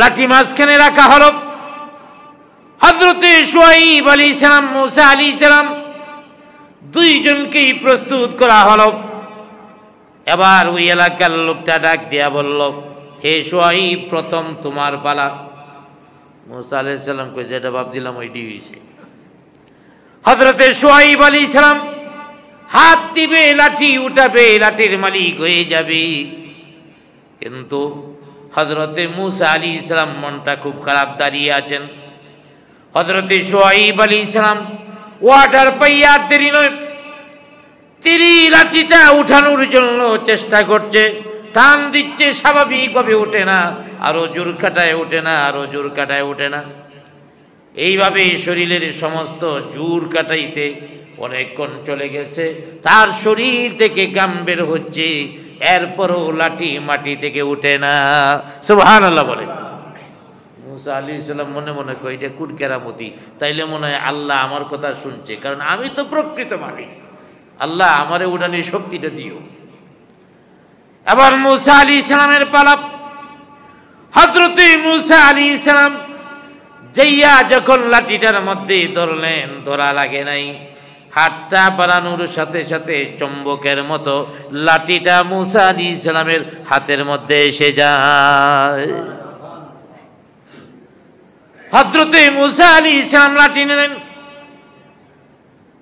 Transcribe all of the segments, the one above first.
লাঠি মাঝখানে রাখা হলো। হযরতে শুআয়ব আলাইহিস সালাম, মূসা আলাইহিস সালাম দুইজনকেই প্রস্তুত করা হলো। এবার ওই এলাকার লোকটা ডাক দিয়া বলল, হে শুআয়ব, প্রথম তোমার পালা। মূসা আলাইহিস সালাম কই, যেটা ভাবছিলাম ওইটি হইছে। হযরতে শুআয়ব আলাইহিস সালাম হাত দিবে, লাঠি উঠাবে, লাঠির মালিক হয়ে যাবে। কিন্তু হযরতে মূসা আলাইহিস সালাম মনটা খুব খারাপ, দাঁড়িয়ে আছেন। হযরতে শুআয়ব আলাইহিস সালাম ওয়াটার পাইয়া দেরি নয়, তিনি লাঠিটা উঠানোর জন্য চেষ্টা করছে, টান দিচ্ছে, স্বাভাবিকভাবে ওঠে না, আরো জোর কাটায় ওঠে না, আরো জোর কাটায় ওঠে না। এইভাবে শরীরের সমস্ত জোর কাটাইতে অনেকক্ষণ চলে গেছে, তার শরীর থেকে ঘাম বের হচ্ছে, এরপরও লাঠি মাটি থেকে উঠে না। সুবহানাল্লাহ বলে। মূসা আলাইহিস সালাম মনে মনে কয়, এটা কোন কেরামতি? তাইলে মনে হয় আল্লাহ আমার কথা শুনছে, কারণ আমি তো প্রকৃত মালিক, আল্লাহ আমারে উড়ানোর শক্তিটা দিও। এবার মূসা আলাইহিস সালামের পালা। হযরতে মূসা আলাইহিস সালাম যাইয়া যখন লাঠিটার মধ্যে ধরলেন, ধরা লাগে নাই, হাতটা বাড়ানোর সাথে সাথে চুম্বকের মতো লাঠিটা মূসা আলাইহিস সালামের হাতের মধ্যে এসে যায়। হযরতে মূসা আলাইহিস সালাম লাঠি নিলেন।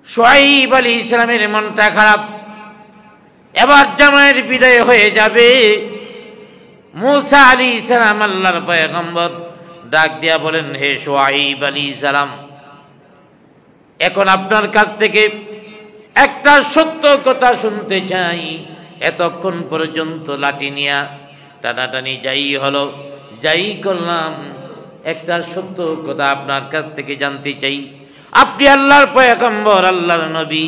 শুআয়ব আলাইহিস সালামের মনটা খারাপ, এবার জামাইয়ের বিদায় হয়ে যাবে। মূসা আলাইহিস সালাম আল্লাহর পয়গম্বর ডাক দিয়া বলেন, হে শুআয়ব আলাইহিস সালাম, এখন আপনার কাছ থেকে একটা সত্য কথা শুনতে চাই। এতক্ষণ পর্যন্ত লাঠি নিয়া টানাটানি যাই হলো, যাই করলাম, একটা সত্য কথা আপনার কাছ থেকে জানতে চাই। আপনি আল্লাহর পয়গম্বর, আল্লাহর নবী,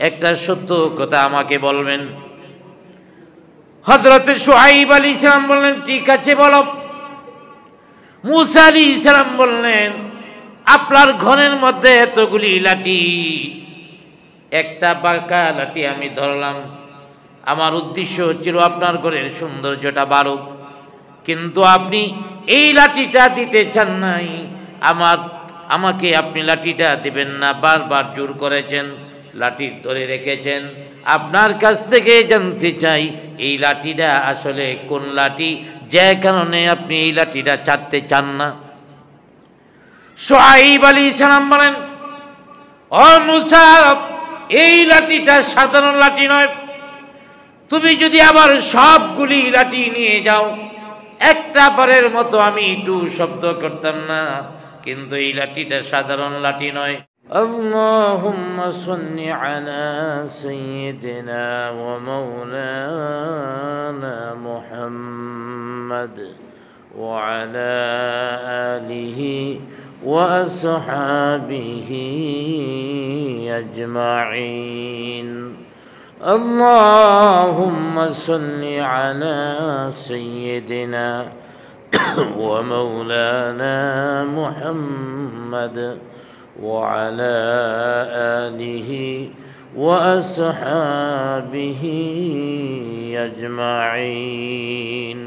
একটা সত্য কথা আমাকে বলবেন। হযরতে শুআয়ব আলাইহিস সালাম বললেন, ঠিক আছে বলো। মূসা আলাইহিস সালাম বললেন, আপনার ঘরের মধ্যে এতগুলি লাঠি, একটা বাঁকা লাঠি আমি ধরলাম, আমার উদ্দেশ্য ছিল আপনার ঘরের সৌন্দর্যটা বাড়ুক, কিন্তু আপনি এই লাঠিটা দিতে চান নাই, আমাকে আপনি লাঠিটা দিবেন না, বারবার জোর করেছেন, লাঠি ধরে রেখেছেন। আপনার কাছ থেকে জানতে চাই, এই লাঠিটা আসলে কোন লাঠি, যে কারণে আপনি এই লাঠিটা ছাড়তে চান না। শুআয়ব আলাইহিস সালাম বলেন, ও মূসা, এই লাঠিটা সাধারণ লাঠি নয়, তুমি যদি আবার সবগুলি লাঠি নিয়ে যাও, একটা বারের মতো আমি একটু শব্দ করতাম না, কিন্তু এই লাঠিটা সাধারণ লাঠি নয়। আল্লাহুম্মা সাল্লি আলা সাইয়্যিদিনা ওয়া মাওলানা মুহাম্মদ ওয়া আলা আলিহি ওয়া আসহাবিহি আজমাইন। আল্লাহুম্মা সাল্লি আলা সাইয়্যিদিনা ওয়া মাওলানা মুহাম্মদ ওয়া আলা আলিহি ওয়া আসহাবিহি আজমাইন।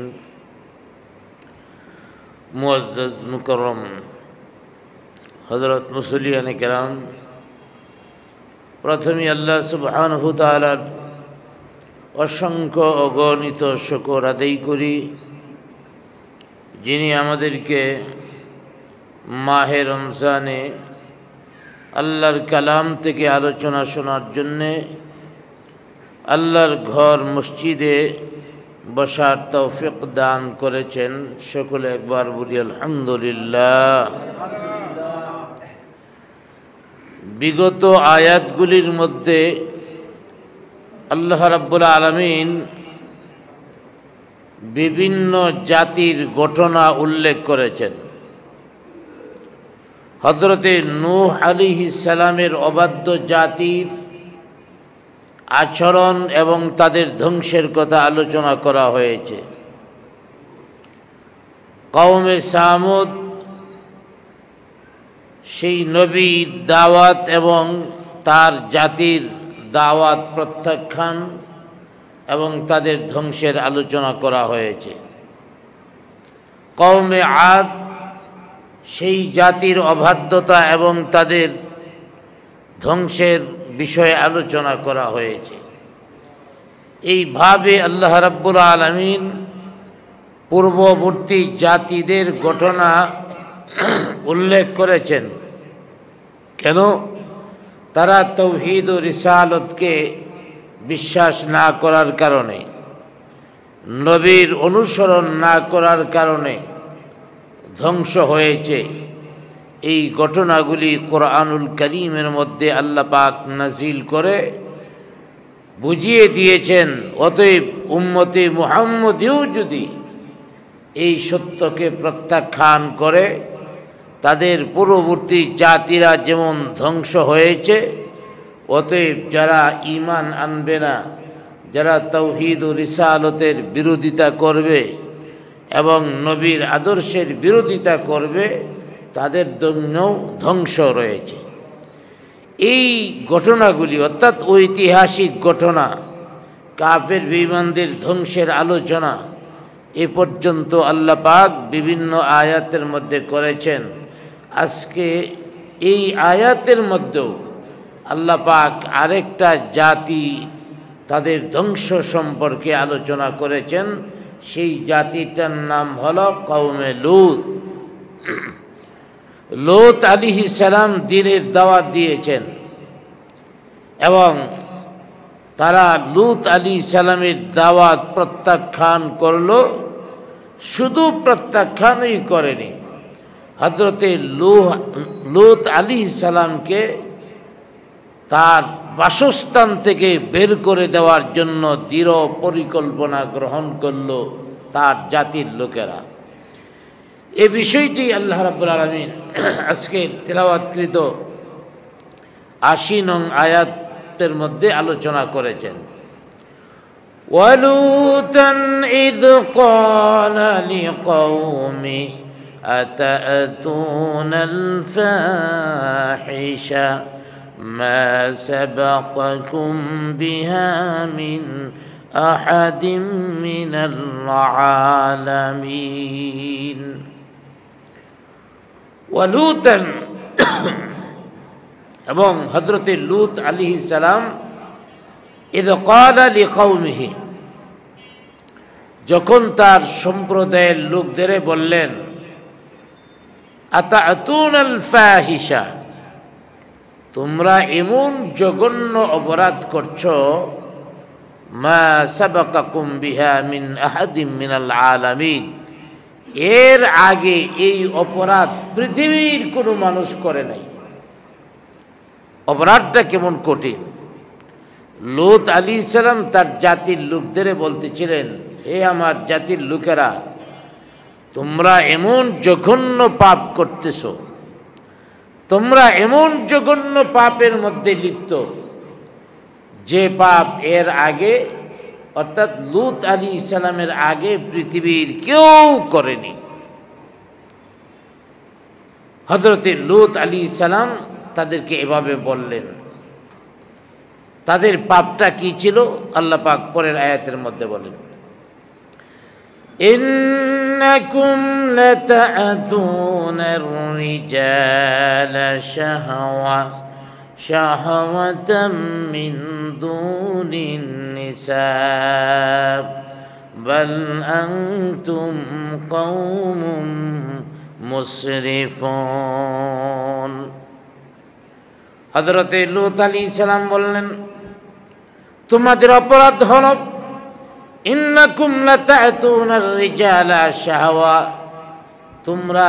মুআজ্জাজ মুকাররম হযরত মুসল্লিয়ানে কেরাম, প্রথমে আল্লাহ সুবহানাহু ওয়া তাআলার অসংখ্য অগণিত শুকর আদায় করি, যিনি আমাদেরকে মাহে রমজানে আল্লাহর কালাম থেকে আলোচনা শোনার জন্যে আল্লাহর ঘর মসজিদে বসার তৌফিক দান করেছেন। সকলে একবার বলি আলহামদুলিল্লাহ। বিগত আয়াতগুলির মধ্যে আল্লাহ রাব্বুল আলামিন বিভিন্ন জাতির ঘটনা উল্লেখ করেছেন। হযরতে নূহ আলাইহিস সালামের অবাধ্য জাতির আচরণ এবং তাদের ধ্বংসের কথা আলোচনা করা হয়েছে। কওমে সামুদ, সেই নবীর দাওয়াত এবং তার জাতির দাওয়াত প্রত্যাখ্যান এবং তাদের ধ্বংসের আলোচনা করা হয়েছে। কওমে আদ সেই জাতির অবাধ্যতা এবং তাদের ধ্বংসের বিষয়ে আলোচনা করা হয়েছে। এইভাবে আল্লাহ রাব্বুল আলামিন পূর্ববর্তী জাতিদের ঘটনা উল্লেখ করেছেন। কেন? তারা তাওহীদ ও রিসালাতকে বিশ্বাস না করার কারণে, নবীর অনুসরণ না করার কারণে ধ্বংস হয়েছে। এই ঘটনাগুলি কোরআনুল কারীমের মধ্যে আল্লাহ পাক নাজিল করে বুঝিয়ে দিয়েছেন। অতএব উম্মতে মুহাম্মদীও যদি এই সত্যকে প্রত্যাখ্যান করে, তাদের পূর্ববর্তী জাতিরা যেমন ধ্বংস হয়েছে, অতএব যারা ঈমান আনবে না, যারা তাওহীদ ও রিসালতের বিরোধিতা করবে এবং নবীর আদর্শের বিরোধিতা করবে, তাদের জন্যও ধ্বংস রয়েছে। এই ঘটনাগুলি অর্থাৎ ঐতিহাসিক ঘটনা, কাফের বেঈমানদের ধ্বংসের আলোচনা এ পর্যন্ত আল্লাহ পাক বিভিন্ন আয়াতের মধ্যে করেছেন। আজকে এই আয়াতের মধ্যেও আল্লাহ পাক আরেকটা জাতি তাদের ধ্বংস সম্পর্কে আলোচনা করেছেন। সেই জাতিটার নাম হলো কওমে লূত। লূত আলাইহিস সালাম দ্বীনের দাওয়াত দিয়েছেন এবং তারা লূত আলাইহিস সালামের দাওয়াত প্রত্যাখ্যান করলো। শুধু প্রত্যাখ্যানই করেনি, হযরতে লূত আলাইহিস সালামকে তার বাসস্থান থেকে বের করে দেওয়ার জন্য দৃঢ় পরিকল্পনা গ্রহণ করল তার জাতির লোকেরা। এই বিষয়টি আল্লাহ রাব্বুল আলামিন আজকে তেলাওয়াতকৃত ৮০ নং আয়াতের মধ্যে আলোচনা করেছেন। ওয়ালুতান ইয ক্বালা লিকওমিহি আতা'তুনাল ফাহিশা মা সাবাকাকুম বিহা মিন আহাদিম মিনাল আলামিন। ওয়ালুতান, এবং হযরতে লূত আলাইহিস সালাম ইয ক্বালা লিকওমিহি, যখন তার সম্প্রদায়ের লোকদের বললেন, আতা'তুনাল ফাহিশা, তোমরা এমন জঘন্য অপরাধ করছো, মা সাবাকাকুম বিহা মিন আহাদিম মিনাল আলামিন, এর আগে এই অপরাধ পৃথিবীর কোনো মানুষ করে নাই। অপরাধটা কেমন কঠিন। লূত আলাইহিস সালাম তার জাতির লোকদের বলতেছিলেন, হে আমার জাতির লোকেরা, তোমরা এমন জঘন্য পাপ করতেছ, তোমরা এমন জঘন্য পাপের মধ্যে লিপ্ত যে পাপ এর আগে অর্থাৎ লূত আলাইহিস সালামের আগে পৃথিবীর কেউ করেনি। হযরতে লূত আলাইহিস সালাম তাদেরকে এভাবে বললেন। তাদের পাপটা কি ছিল আল্লাহ পাক পরের আয়াতের মধ্যে বলেন, ইন্নাকুম লাতা'তুনার রিজালা শাহওয়াতাম মিন দুনিন নিসা বাল আনতুম কওমুম মুসরিফুন। হযরতে লূত আলাইহিস সালাম বললেন, তোমাদের অপরাধ হল ইন্নাকুম লাতা'তুনার রিজালা শাহওয়া, তোমরা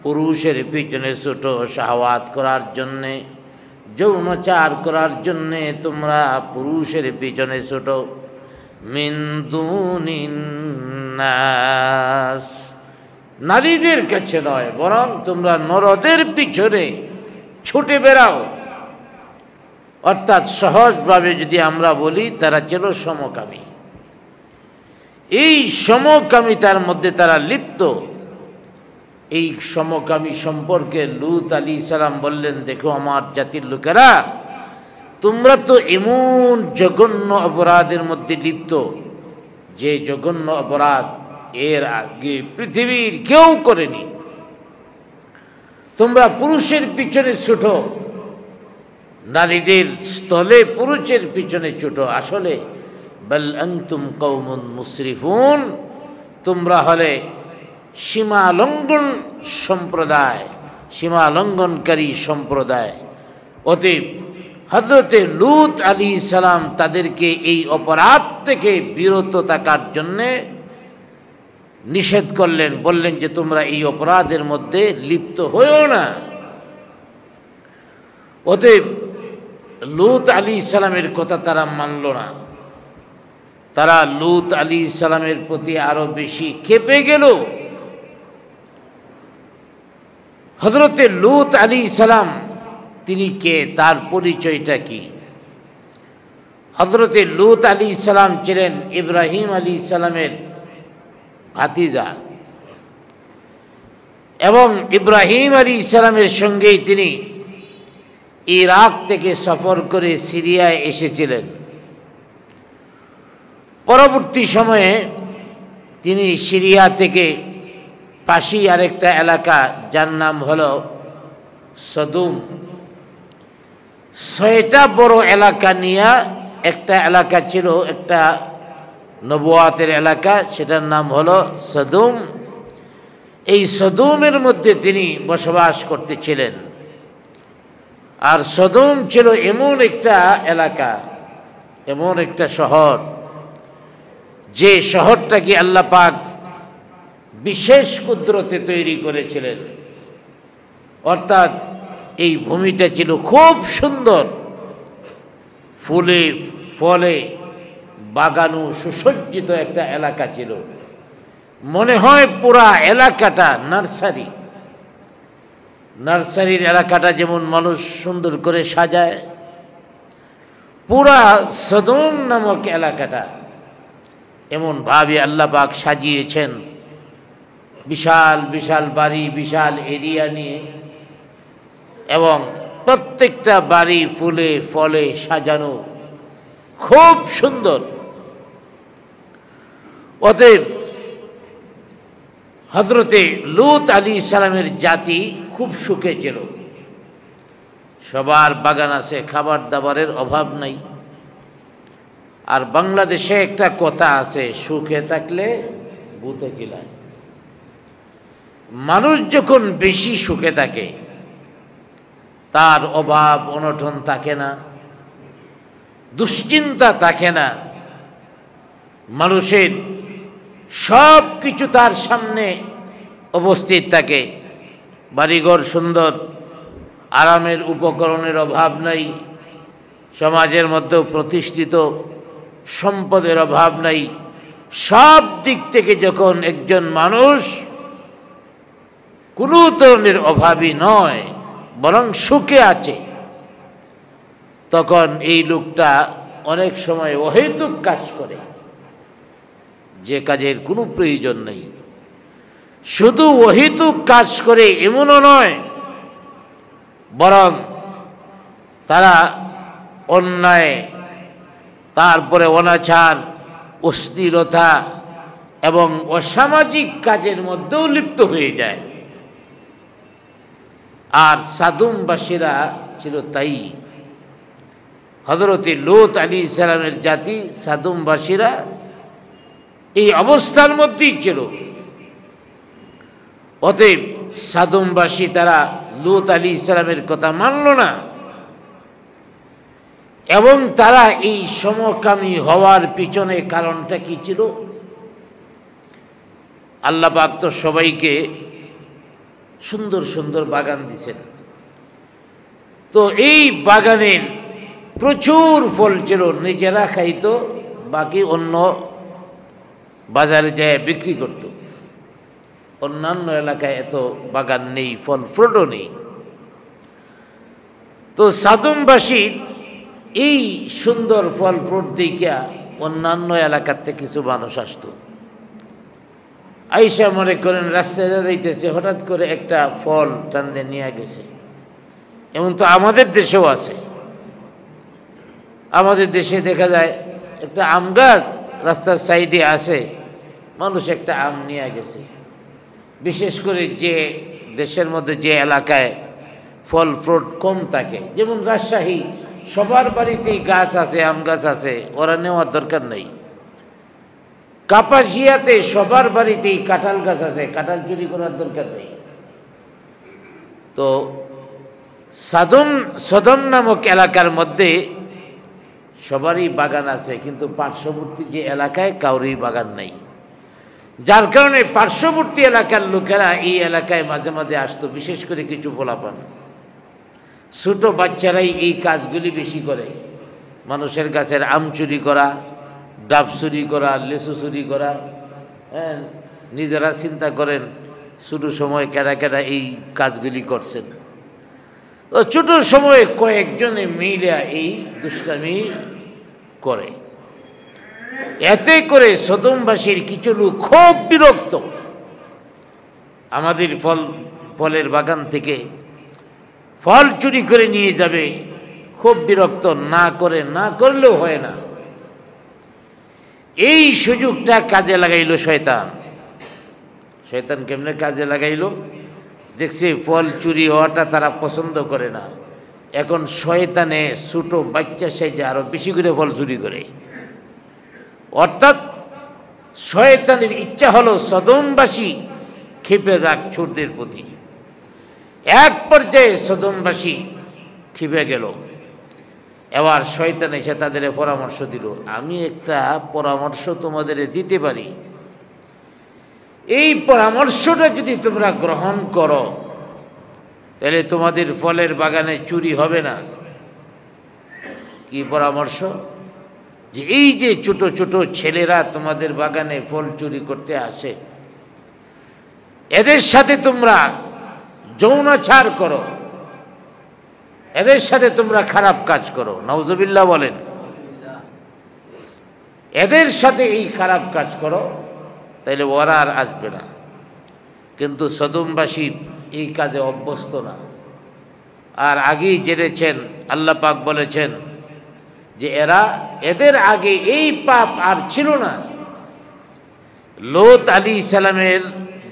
পুরুষের পিছনে ছোটো শাহওয়াত করার জন্যে, যৌনচার করার জন্যে তোমরা পুরুষের পিছনে ছোটো, মিন দুনিন নাস, নারীদের কাছে নয় বরং তোমরা নরদের পিছনে ছুটে বেড়াও। অর্থাৎ সহজভাবে যদি আমরা বলি, তারা ছিল সমকামী। এই সমকামিতার মধ্যে তারা লিপ্ত। এই সমকামী সম্পর্কে লূত আলাইহিস সালাম বললেন, দেখো আমার জাতির লোকেরা, তোমরা তো এমন জঘন্য অপরাধের মধ্যে লিপ্ত যে জঘন্য অপরাধ এর আগে পৃথিবীর কেউ করেনি। তোমরা পুরুষের পিছনে ছুটো, নারীদের স্থলে পুরুষের পিছনে ছুটো। আসলে বাল আনতুম কওমুন মুসরিফুন, তোমরা হলে সীমা লঙ্ঘন সম্প্রদায়, সীমা লঙ্ঘনকারী সম্প্রদায়। অতএব হযরতে লূত আলাইহিস সালাম তাদেরকে এই অপরাধ থেকে বিরত থাকার জন্যে নিষেধ করলেন, বললেন যে তোমরা এই অপরাধের মধ্যে লিপ্ত হইও না। অতএব লূত আলাইহিস সালামের কথা তারা মানল না। তারা লূত আলাইহিস সালামের প্রতি আরো বেশি ক্ষেপে গেল। হযরতে লূত আলাইহিস সালাম তিনি কে, তার পরিচয়টা কি? হযরতে লূত আলাইহিস সালাম ছিলেন ইব্রাহিম আলাইহিস সালামের ভাতিজা, এবং ইব্রাহিম আলাইহিস সালামের সঙ্গেই তিনি ইরাক থেকে সফর করে সিরিয়ায় এসেছিলেন। পরবর্তী সময়ে তিনি সিরিয়া থেকে পাশেই আরেকটা এলাকা যার নাম হলো সদুম, 6টা বড় এলাকা নিয়ে একটা এলাকা ছিল, একটা নবুয়াতের এলাকা, সেটার নাম হলো সদুম। এই সদুমের মধ্যে তিনি বসবাস করতেছিলেন। আর সদুম ছিল এমন একটা এলাকা, এমন একটা শহর, যে শহরটাকে আল্লাহ পাক বিশেষ কুদরতে তৈরি করেছিলেন। অর্থাৎ এই ভূমিটা ছিল খুব সুন্দর, ফুলে ফলে বাগানো সুসজ্জিত একটা এলাকা ছিল। মনে হয় পুরা এলাকাটা নার্সারি, নার্সারির এলাকাটা যেমন মানুষ সুন্দর করে সাজায়, পুরা সদুম নামক এলাকাটা এমন ভাবে আল্লাহ পাক সাজিয়েছেন। বিশাল বিশাল বাড়ি, বিশাল এরিয়া নিয়ে, এবং প্রত্যেকটা বাড়ি ফুলে ফলে সাজানো, খুব সুন্দর। অতএব হযরতে লূত আলাইহিস সালামের জাতি খুব সুখে ছিল। সবার বাগান আছে, খাবার দাবারের অভাব নাই। আর বাংলাদেশে একটা কথা আছে, সুখে থাকলে ভূতে কিলায়। মানুষ যখন বেশি সুখে থাকে তার অভাব অনটন থাকে না, দুশ্চিন্তা থাকে না, মানুষের সব কিছু তার সামনে উপস্থিত থাকে। বাড়িঘর সুন্দর, আরামের উপকরণের অভাব নাই, সমাজের মধ্যে প্রতিষ্ঠিত সম্পদের অভাব নাই। সব দিক থেকে যখন একজন মানুষ কোনো ধরনের অভাবী নয়, বরং সুখে আছে, তখন এই লোকটা অনেক সময় অহেতুক কাজ করে, যে কাজের কোনো প্রয়োজন নেই। শুধু অহেতুক কাজ করে এমনও নয়, বরং তারা অন্যায়, তারপরে অনাচার, অশ্লীলতা এবং অসামাজিক কাজের মধ্যেও লিপ্ত হয়ে যায়। আর সাদুমবাসীরা ছিল তাই। হযরতে লূত আলাইহিস সালামের জাতি সাদুমবাসীরা এই অবস্থার মধ্যেই ছিল। অতএব সাদুমবাসী তারা লূত আলাইহিস সালামের কথা মানল না, এবং তারা এই সমকামী হওয়ার পিছনে কারণটা কি ছিল? আল্লাহ পাক তো সবাইকে সুন্দর সুন্দর বাগান দিয়েছেন, তো এই বাগানের প্রচুর ফল ছিল, নিজেরা খাইতো, বাকি অন্য বাজারে যায় বিক্রি করত। অন্যান্য এলাকায় এত বাগান নেই, ফল ফ্রুটও নেই। তো সাদুমবাসীর এই সুন্দর ফল ফ্রুট দিকে অন্যান্য এলাকার থেকে কিছু মানুষ আসতো। আইসা মনে করেন রাস্তায় যাইতেছে, হঠাৎ করে একটা ফল টানতে নিয়ে গেছে। এমন তো আমাদের দেশেও আছে। আমাদের দেশে দেখা যায় একটা আম গাছ রাস্তার সাইডে আছে, মানুষ একটা আম নিয়ে গেছে। বিশেষ করে যে দেশের মধ্যে যে এলাকায় ফল ফ্রুট কম থাকে, যেমন রাজশাহী, সবার বাড়িতেই গাছ আছে, আম গাছ আছে, ওরা নেওয়ার দরকার নেই। কাপাসিয়াতে সবার বাড়িতেই কাঁঠাল গাছ আছে, কাঁঠাল চুরি করার দরকার নেই। তো সদন নামক এলাকার মধ্যে সবারই বাগান আছে, কিন্তু পার্শ্ববর্তী যে এলাকায় কাউরই বাগান নেই। যার কারণে পার্শ্ববর্তী এলাকার লোকেরা এই এলাকায় মাঝে মাঝে আসতো, বিশেষ করে কিছু পোলাপান, ছোট বাচ্চারাই এই কাজগুলি বেশি করে। মানুষের গাছের আম চুরি করা, ডাব চুরি করা, লেচু চুরি করা। হ্যাঁ, নিজেরা চিন্তা করেন ছোট সময় কেডা কেডা এই কাজগুলি করছেন। তো ছোট সময়ে কয়েকজনে মিলে এই দুষ্টামি করে। এতে করে সদমবাসীর কিছু লোক খুব বিরক্ত। আমাদের ফলের বাগান থেকে ফল চুরি করে নিয়ে যাবে, খুব বিরক্ত। না করলেও হয় না। এই সুযোগটা কাজে লাগাইল শয়তান। শয়তান কেমনে কাজে লাগাইল? দেখছে ফল চুরি হওয়াটা তারা পছন্দ করে না, এখন শয়তানে ছোট বাচ্চা সাইজে আরো বেশি করে ফল চুরি করে। অর্থাৎ শয়তানের ইচ্ছা হলো সদমবাসী ক্ষেপে যাক ছোটদের প্রতি। এক পর্যায়ে সদমবাসী ক্ষেপে গেল। এবার শয়তান এসে তাদের পরামর্শ দিল, আমি একটা পরামর্শ তোমাদের দিতে পারি, এই পরামর্শটা যদি তোমরা গ্রহণ করো তাহলে তোমাদের ফলের বাগানে চুরি হবে না। কি পরামর্শ? যে এই যে ছোট ছোট ছেলেরা তোমাদের বাগানে ফল চুরি করতে আসে, এদের সাথে তোমরা যৌনাচার করো, এদের সাথে তোমরা খারাপ কাজ করো। নাউজুবিল্লাহ বলেন। এদের সাথে এই খারাপ কাজ করো, তাইলে ওরা আর আসবে না। কিন্তু সদমবাসী এই কাজে অভ্যস্ত না। আর আগেই জেনেছেন, আল্লাহ পাক বলেছেন যে এদের আগে এই পাপ আর ছিল না। লূত আলাইহিস সালামের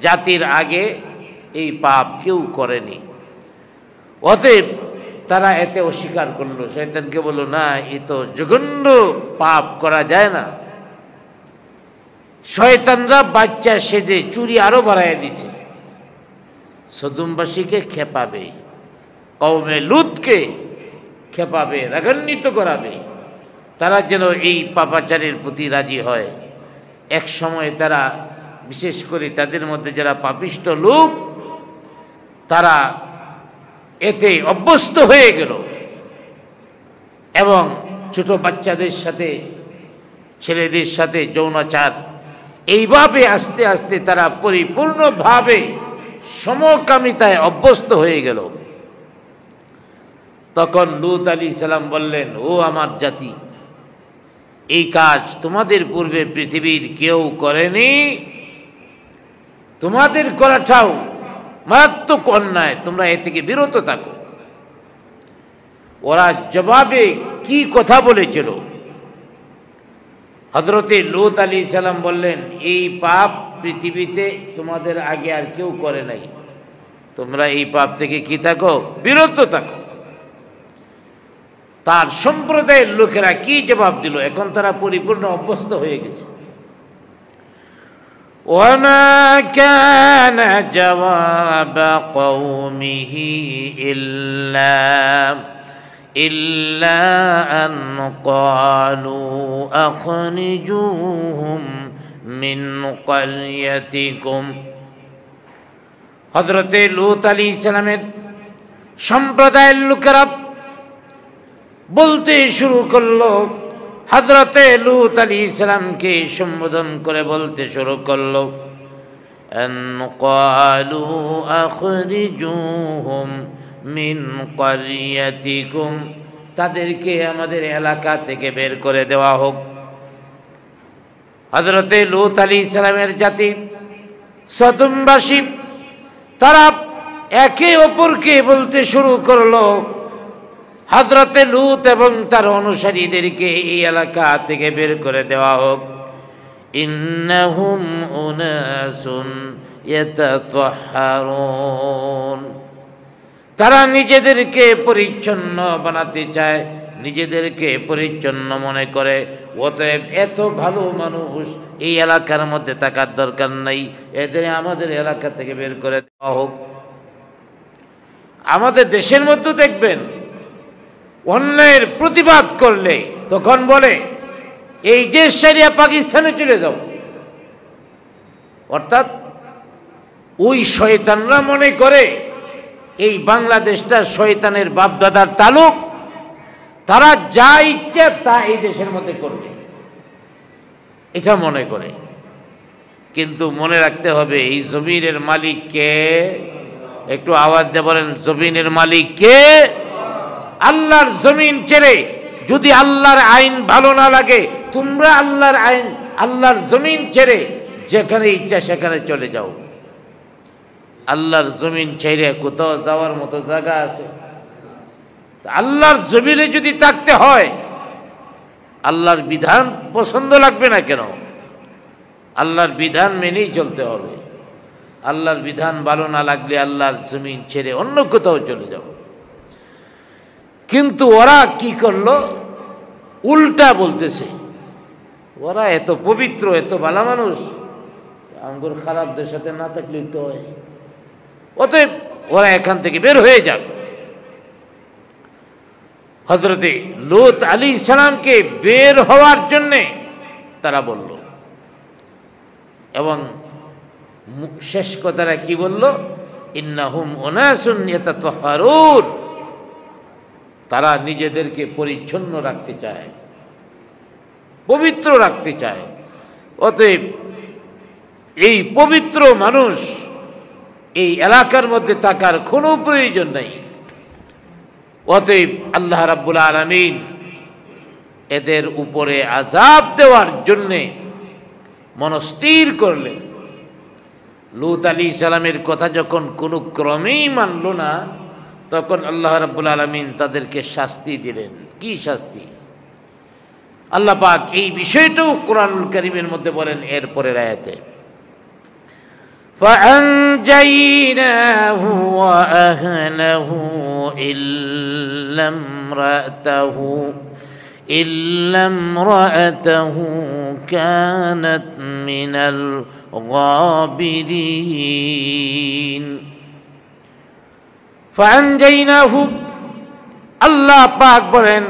জাতির আগে এই পাপ কেউ করেনি। অতএব তারা এতে অস্বীকার করলো। শয়তানকে বলল, না, এ তো জঘন্য পাপ, করা যায় না। শয়তানরা বাচ্চা সেজে চুরি আরো বাড়াইয়া দিছে। সদমবাসীকে খেপাবে, কওমে লূতকে খেপাবে, রাগান্বিত করাবে, তারা যেন এই পাপাচারের প্রতি রাজি হয়। এক সময় তারা, বিশেষ করে তাদের মধ্যে যারা পাপিষ্ট লোক, তারা এতে অভ্যস্ত হয়ে গেল এবং ছোট বাচ্চাদের সাথে, ছেলেদের সাথে যৌনাচার, এইভাবে আস্তে আস্তে তারা পরিপূর্ণভাবে সমকামিতায় অভ্যস্ত হয়ে গেল। তখন লূত আলাইহিস সালাম বললেন, ও আমার জাতি, এই কাজ তোমাদের পূর্বে পৃথিবীর কেউ করেনি, তোমাদের করাটাও মারাত্মক অন্যায়, তোমরা এ থেকে বিরত থাকো। ওরা জবাবে কি কথা বলেছিল? হযরতে লূত আলাইহিস সালাম বললেন, এই পাপ পৃথিবীতে তোমাদের আগে আর কেউ করে নাই, তোমরা এই পাপ থেকে কি থাকো? বিরত থাকো। তার সম্প্রদায়ের লোকেরা কি জবাব দিল? এখন তারা পরিপূর্ণ অভ্যস্ত হয়ে গেছে। وما كان جواب قومه إلا أن قالوا أخرجوهم من قريتكم। হযরতে লূত আলাইহিস সালামের সম্প্রদায়ের লোকেরা বলতে শুরু করলো, হযরতে লূত আলাইহিস সালামকে সম্বোধন করে বলতে শুরু করলো, আন ক্বালু আখরিজুহুম মিন ক্বরিয়াতিকুম, তাদেরকে আমাদের এলাকা থেকে বের করে দেওয়া হোক। হযরতে লূত আলাইহিস সালামের জাতি সদমবাসী তারা একে অপরকে বলতে শুরু করলো, হযরতে লূত এবং তার অনুসারীদেরকে এই এলাকা থেকে বের করে দেওয়া হোক। ইন্নাহুম উনাসুন ইয়াতাতাহহারুন, তারা নিজেদেরকে পরিচ্ছন্ন বানাতে চায়, নিজেদেরকে পরিচ্ছন্ন মনে করে। অতএব এত ভালো মানুষ এই এলাকার মধ্যে থাকার দরকার নাই, এদের আমাদের এলাকা থেকে বের করে দেওয়া হোক। আমাদের দেশের মধ্যে দেখবেন অন্যায়ের প্রতিবাদ করলে তখন বলে এই দেশ ছাড়িয়া পাকিস্তানে চলে যাও। অর্থাৎ ওই শয়তানরা মনে করে এই বাংলাদেশটা শয়তানের বাপদাদার তালুক, তারা যা ইচ্ছে তা এই দেশের মধ্যে করবে, এটা মনে করে। কিন্তু মনে রাখতে হবে এই জমিনের মালিক কে? একটু আওয়াজ দিয়ে বলেন, জমিনের মালিক কে? আল্লাহর জমিন ছেড়ে যদি আল্লাহর আইন ভালো না লাগে, তোমরা আল্লাহর আইন, আল্লাহর জমিন ছেড়ে যেখানে ইচ্ছা সেখানে চলে যাও। আল্লাহর জমিন ছেড়ে কোথাও যাওয়ার মতো জায়গা আছে? আল্লাহর জমিনে যদি থাকতে হয়, আল্লাহর বিধান পছন্দ লাগবে না কেন? আল্লাহর বিধান মেনেই চলতে হবে। আল্লাহর বিধান ভালো না লাগলে আল্লাহর জমিন ছেড়ে অন্য কোথাও চলে যাও। কিন্তু ওরা কি করলো? উল্টা বলতেছে। ওরা এত পবিত্র, এত ভালো মানুষ, আঙ্গুর খারাপদের সাথে না থাকলেই তো হয়। অতএব ওরা এখান থেকে বের হয়ে যাক। হযরতে লূত আলাইহিস সালামকে বের হওয়ার জন্যে তারা বলল, এবং শেষ কথাটা কি বলল? ইন্নাহুম উনাসুন ইয়াতাতাহহারুন, তারা নিজেদেরকে পরিচ্ছন্ন রাখতে চায়, পবিত্র রাখতে চায়। অতএব এই পবিত্র মানুষ এই এলাকার মধ্যে থাকার কোনো প্রয়োজন নাই। অতএব আল্লাহ রাব্বুল আলামিন এদের উপরে আযাব দেওয়ার জন্যে মনস্থির করলেন। লূত আলাইহিস সালামের কথা যখন কোনো ক্রমেই মানল না, তখন আল্লাহ রাব্বুল আলামিন তাদেরকে শাস্তি দিলেন। কি শাস্তি? আল্লাহ পাক এই বিষয়টাও কোরআনুল কারীমের মধ্যে বলেন এরপরের আয়াতে, فَأَنْجَيْنَاهُ وَأَهْلَهُ إِلَّا امْرَأَتَهُ كَانَتْ مِنَ الْغَابِرِينَ। فَأَنْجَيْنَاهُ, আল্লাহ পাক বলেন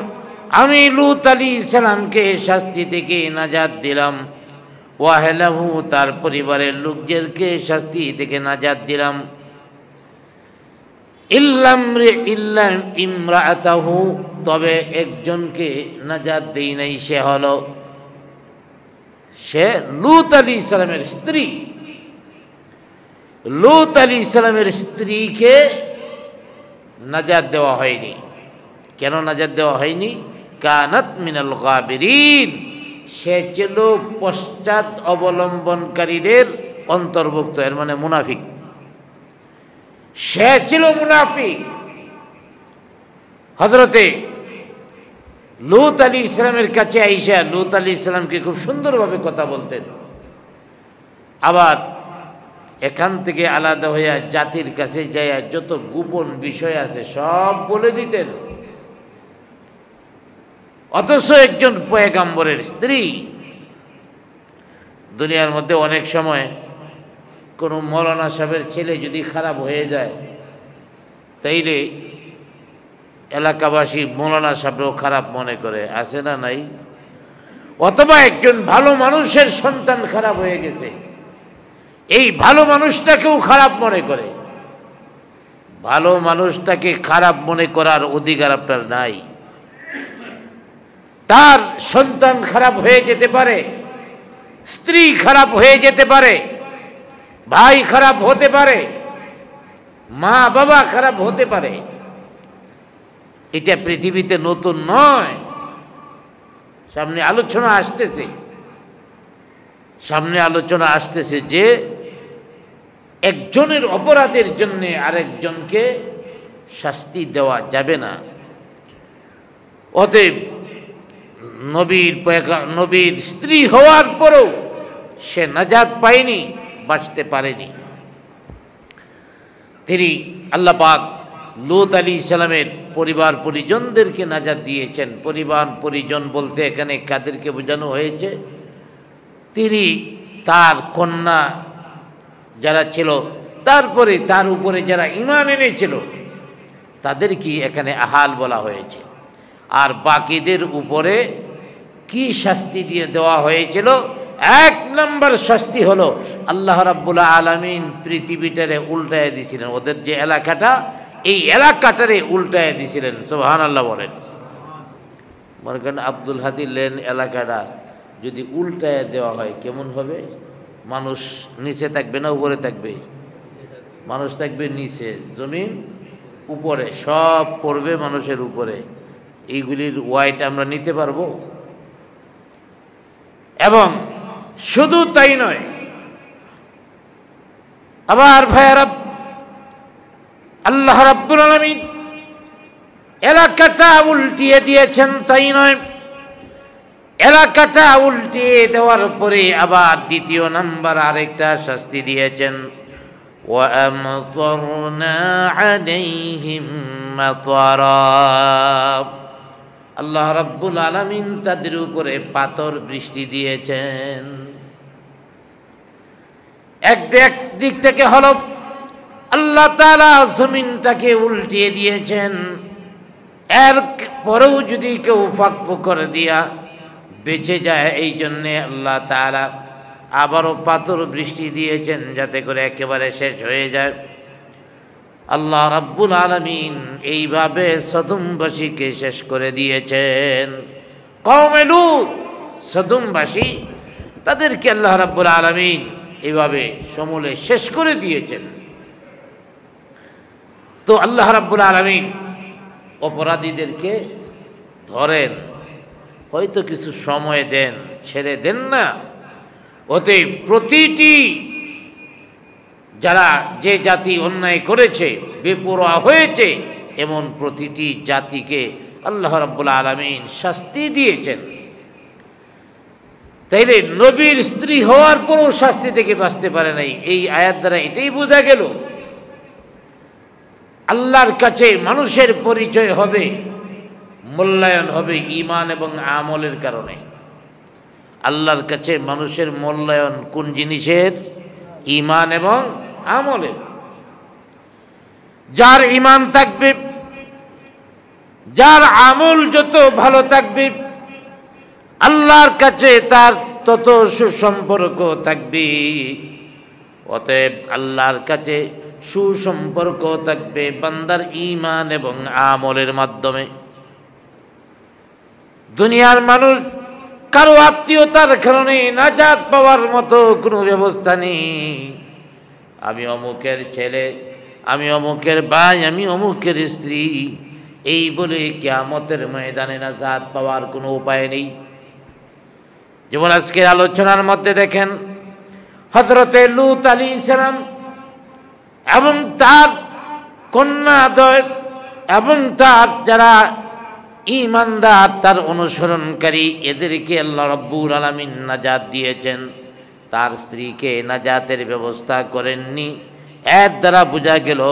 আমি লূত আলাইহিস সালামকে শাস্তি থেকে নাজাত দিলাম। ওয়াহলাহু, তার পরিবারের লোকদেরকে শাস্তি থেকে নাজাত দিলাম। ইল্লা ইমরাআতাহু, তবে একজনকে নাজাত দেই নাই, সে হলো লূত আলাইহিস সালামের স্ত্রী। লূত আলাইহিস সালামের স্ত্রীকে নাজাত দেওয়া হয়নি। কেন নাজাত দেওয়া হয়নি? কানাত মিনাল গাবিরিন, সে ছিল পশ্চাৎ অবলম্বনকারীদের অন্তর্ভুক্ত, এর মানে মুনাফিক। সে ছিল মুনাফিক। হযরতে লূত আলাইহিস সালামের কাছে আইসা লূত আলাইহিস সালামকে খুব সুন্দরভাবে কথা বলতেন, আবার এখান থেকে আলাদা হইয়া জাতির কাছে যাইয়া যত গোপন বিষয় আছে সব বলে দিতেন। অথচ একজন পয়গম্বরের স্ত্রী। দুনিয়ার মধ্যে অনেক সময় কোনো মৌলানা সাহেবের ছেলে যদি খারাপ হয়ে যায়, তাইলে এলাকাবাসী মৌলানা সাহেবও খারাপ মনে করে, আছে না নাই? অথবা একজন ভালো মানুষের সন্তান খারাপ হয়ে গেছে, এই ভালো মানুষটাকেও খারাপ মনে করে। ভালো মানুষটাকে খারাপ মনে করার অধিকার আপনার নাই। তার সন্তান খারাপ হয়ে যেতে পারে, স্ত্রী খারাপ হয়ে যেতে পারে, ভাই খারাপ হতে পারে, মা বাবা খারাপ হতে পারে। এটা পৃথিবীতে নতুন নয়। সামনে আলোচনা আসতেছে যে একজনের অপরাধের জন্য আরেকজনকে শাস্তি দেওয়া যাবে না। অতএব নবীর স্ত্রী হওয়ার পরেও সে নাজাত পায়নি, বাঁচতে পারেনি। তিনি আল্লাহ পাক লূত আলাইহিস সালামের পরিবার পরিজনদেরকে নাজাত দিয়েছেন। পরিবার পরিজন বলতে এখানে কাদেরকে বোঝানো হয়েছে? তিনি, তার কন্যা যারা ছিল, তারপরে তার উপরে যারা ঈমান এনেছিল তাদেরকে এখানে আহাল বলা হয়েছে। আর বাকিদের উপরে কি শাস্তি দিয়ে দেওয়া হয়েছিল? এক নম্বর শাস্তি হলো আল্লাহ রাব্বুল আলামিন পৃথিবীটারে উল্টায় দিয়েছিলেন। ওদের যে এলাকাটা, এই এলাকাটারে উল্টায় দিয়েছিলেন। সুবহানাল্লাহ বলেন। মনে করেন আব্দুল হাদি লেন এলাকাটা যদি উল্টায় দেওয়া হয় কেমন হবে? মানুষ নিচে থাকবে না উপরে থাকবে? মানুষ থাকবে নিচে, জমিন উপরে, সব পড়বে মানুষের উপরে। এইগুলির ওয়াইট আমরা নিতে পারবো? এবং শুধু তাই নয়, আবার ভাইয়ারা, আল্লাহ রাব্বুল আলামিন এলাকাটা উল্টিয়ে দিয়েছেন। তাই নয়, এলাকাটা উল্টিয়ে দেওয়ার পরে আবার দ্বিতীয় নাম্বার আরেকটা শাস্তি দিয়েছেন। وَأَمْطَرْنَا عَلَيْهِمْ مَطَرًا। আল্লাহ রাব্বুল আলামিন তাদের উপরে পাথর বৃষ্টি দিয়েছেন। একদিক থেকে হলো আল্লাহ তাআলা জমিনটাকে উল্টিয়ে দিয়েছেন। এর পরেও যদি কেউ ফাঁক ফোকর দিয়া বেঁচে যায়, এই জন্যে আল্লাহ তাআলা আবারও পাথর বৃষ্টি দিয়েছেন যাতে করে একেবারে শেষ হয়ে যায়। আল্লাহ রাব্বুল আলামিন এইভাবে সদুমবাসীকে শেষ করে দিয়েছেন। কওমে লূত, সদুমবাসী, তাদেরকে আল্লাহ রাব্বুল আলামিন এইভাবে সমূলে শেষ করে দিয়েছেন। তো আল্লাহ রাব্বুল আলামিন অপরাধীদেরকে ধরেন, হয়তো কিছু সময় দেন, ছেড়ে দেন না। অতএব প্রতিটি যারা যে জাতি অন্যায় করেছে, বেপরোয়া হয়েছে, এমন প্রতিটি জাতিকে আল্লাহ রাব্বুল আলামিন শাস্তি দিয়েছেন। তাইলে নবীর স্ত্রী হওয়ার পরও শাস্তি থেকে বাঁচতে পারে নাই। এই আয়াত দ্বারা এটাই বোঝা গেল আল্লাহর কাছে মানুষের পরিচয় হবে, মূল্যায়ন হবে ঈমান এবং আমলের কারণে। আল্লাহর কাছে মানুষের মূল্যায়ন কোন জিনিসের? ঈমান এবং আমলের। যার ঈমান থাকবে, যার আমল যত ভালো থাকবে, আল্লাহর কাছে তার তত সুসম্পর্ক থাকবে। অতএব আল্লাহর কাছে সুসম্পর্ক থাকবে বান্দার ঈমান এবং আমলের মাধ্যমে। দুনিয়ার মানুষ কারো আত্মীয়তার কারণে নাজাত পাওয়ার মতো কোনো ব্যবস্থা নেই। আমি অমুকের ছেলে, আমি অমুকের ভাই, আমি অমুকের স্ত্রী, এই বলে কিয়ামতের ময়দানে নাজাত পাওয়ার কোনো উপায় নেই। যেমন আজকের আলোচনার মধ্যে দেখেন হযরতে লূত আলাইহিস সালাম এবং তার কন্যাদ্বয় এবং তার যারা ঈমানদার, তার অনুসরণকারী, এদেরকে আল্লাহ রাব্বুল আলামিন নাজাত দিয়েছেন। তার স্ত্রীকে নাজাতের ব্যবস্থা করেননি। এর দ্বারা বোঝা গেল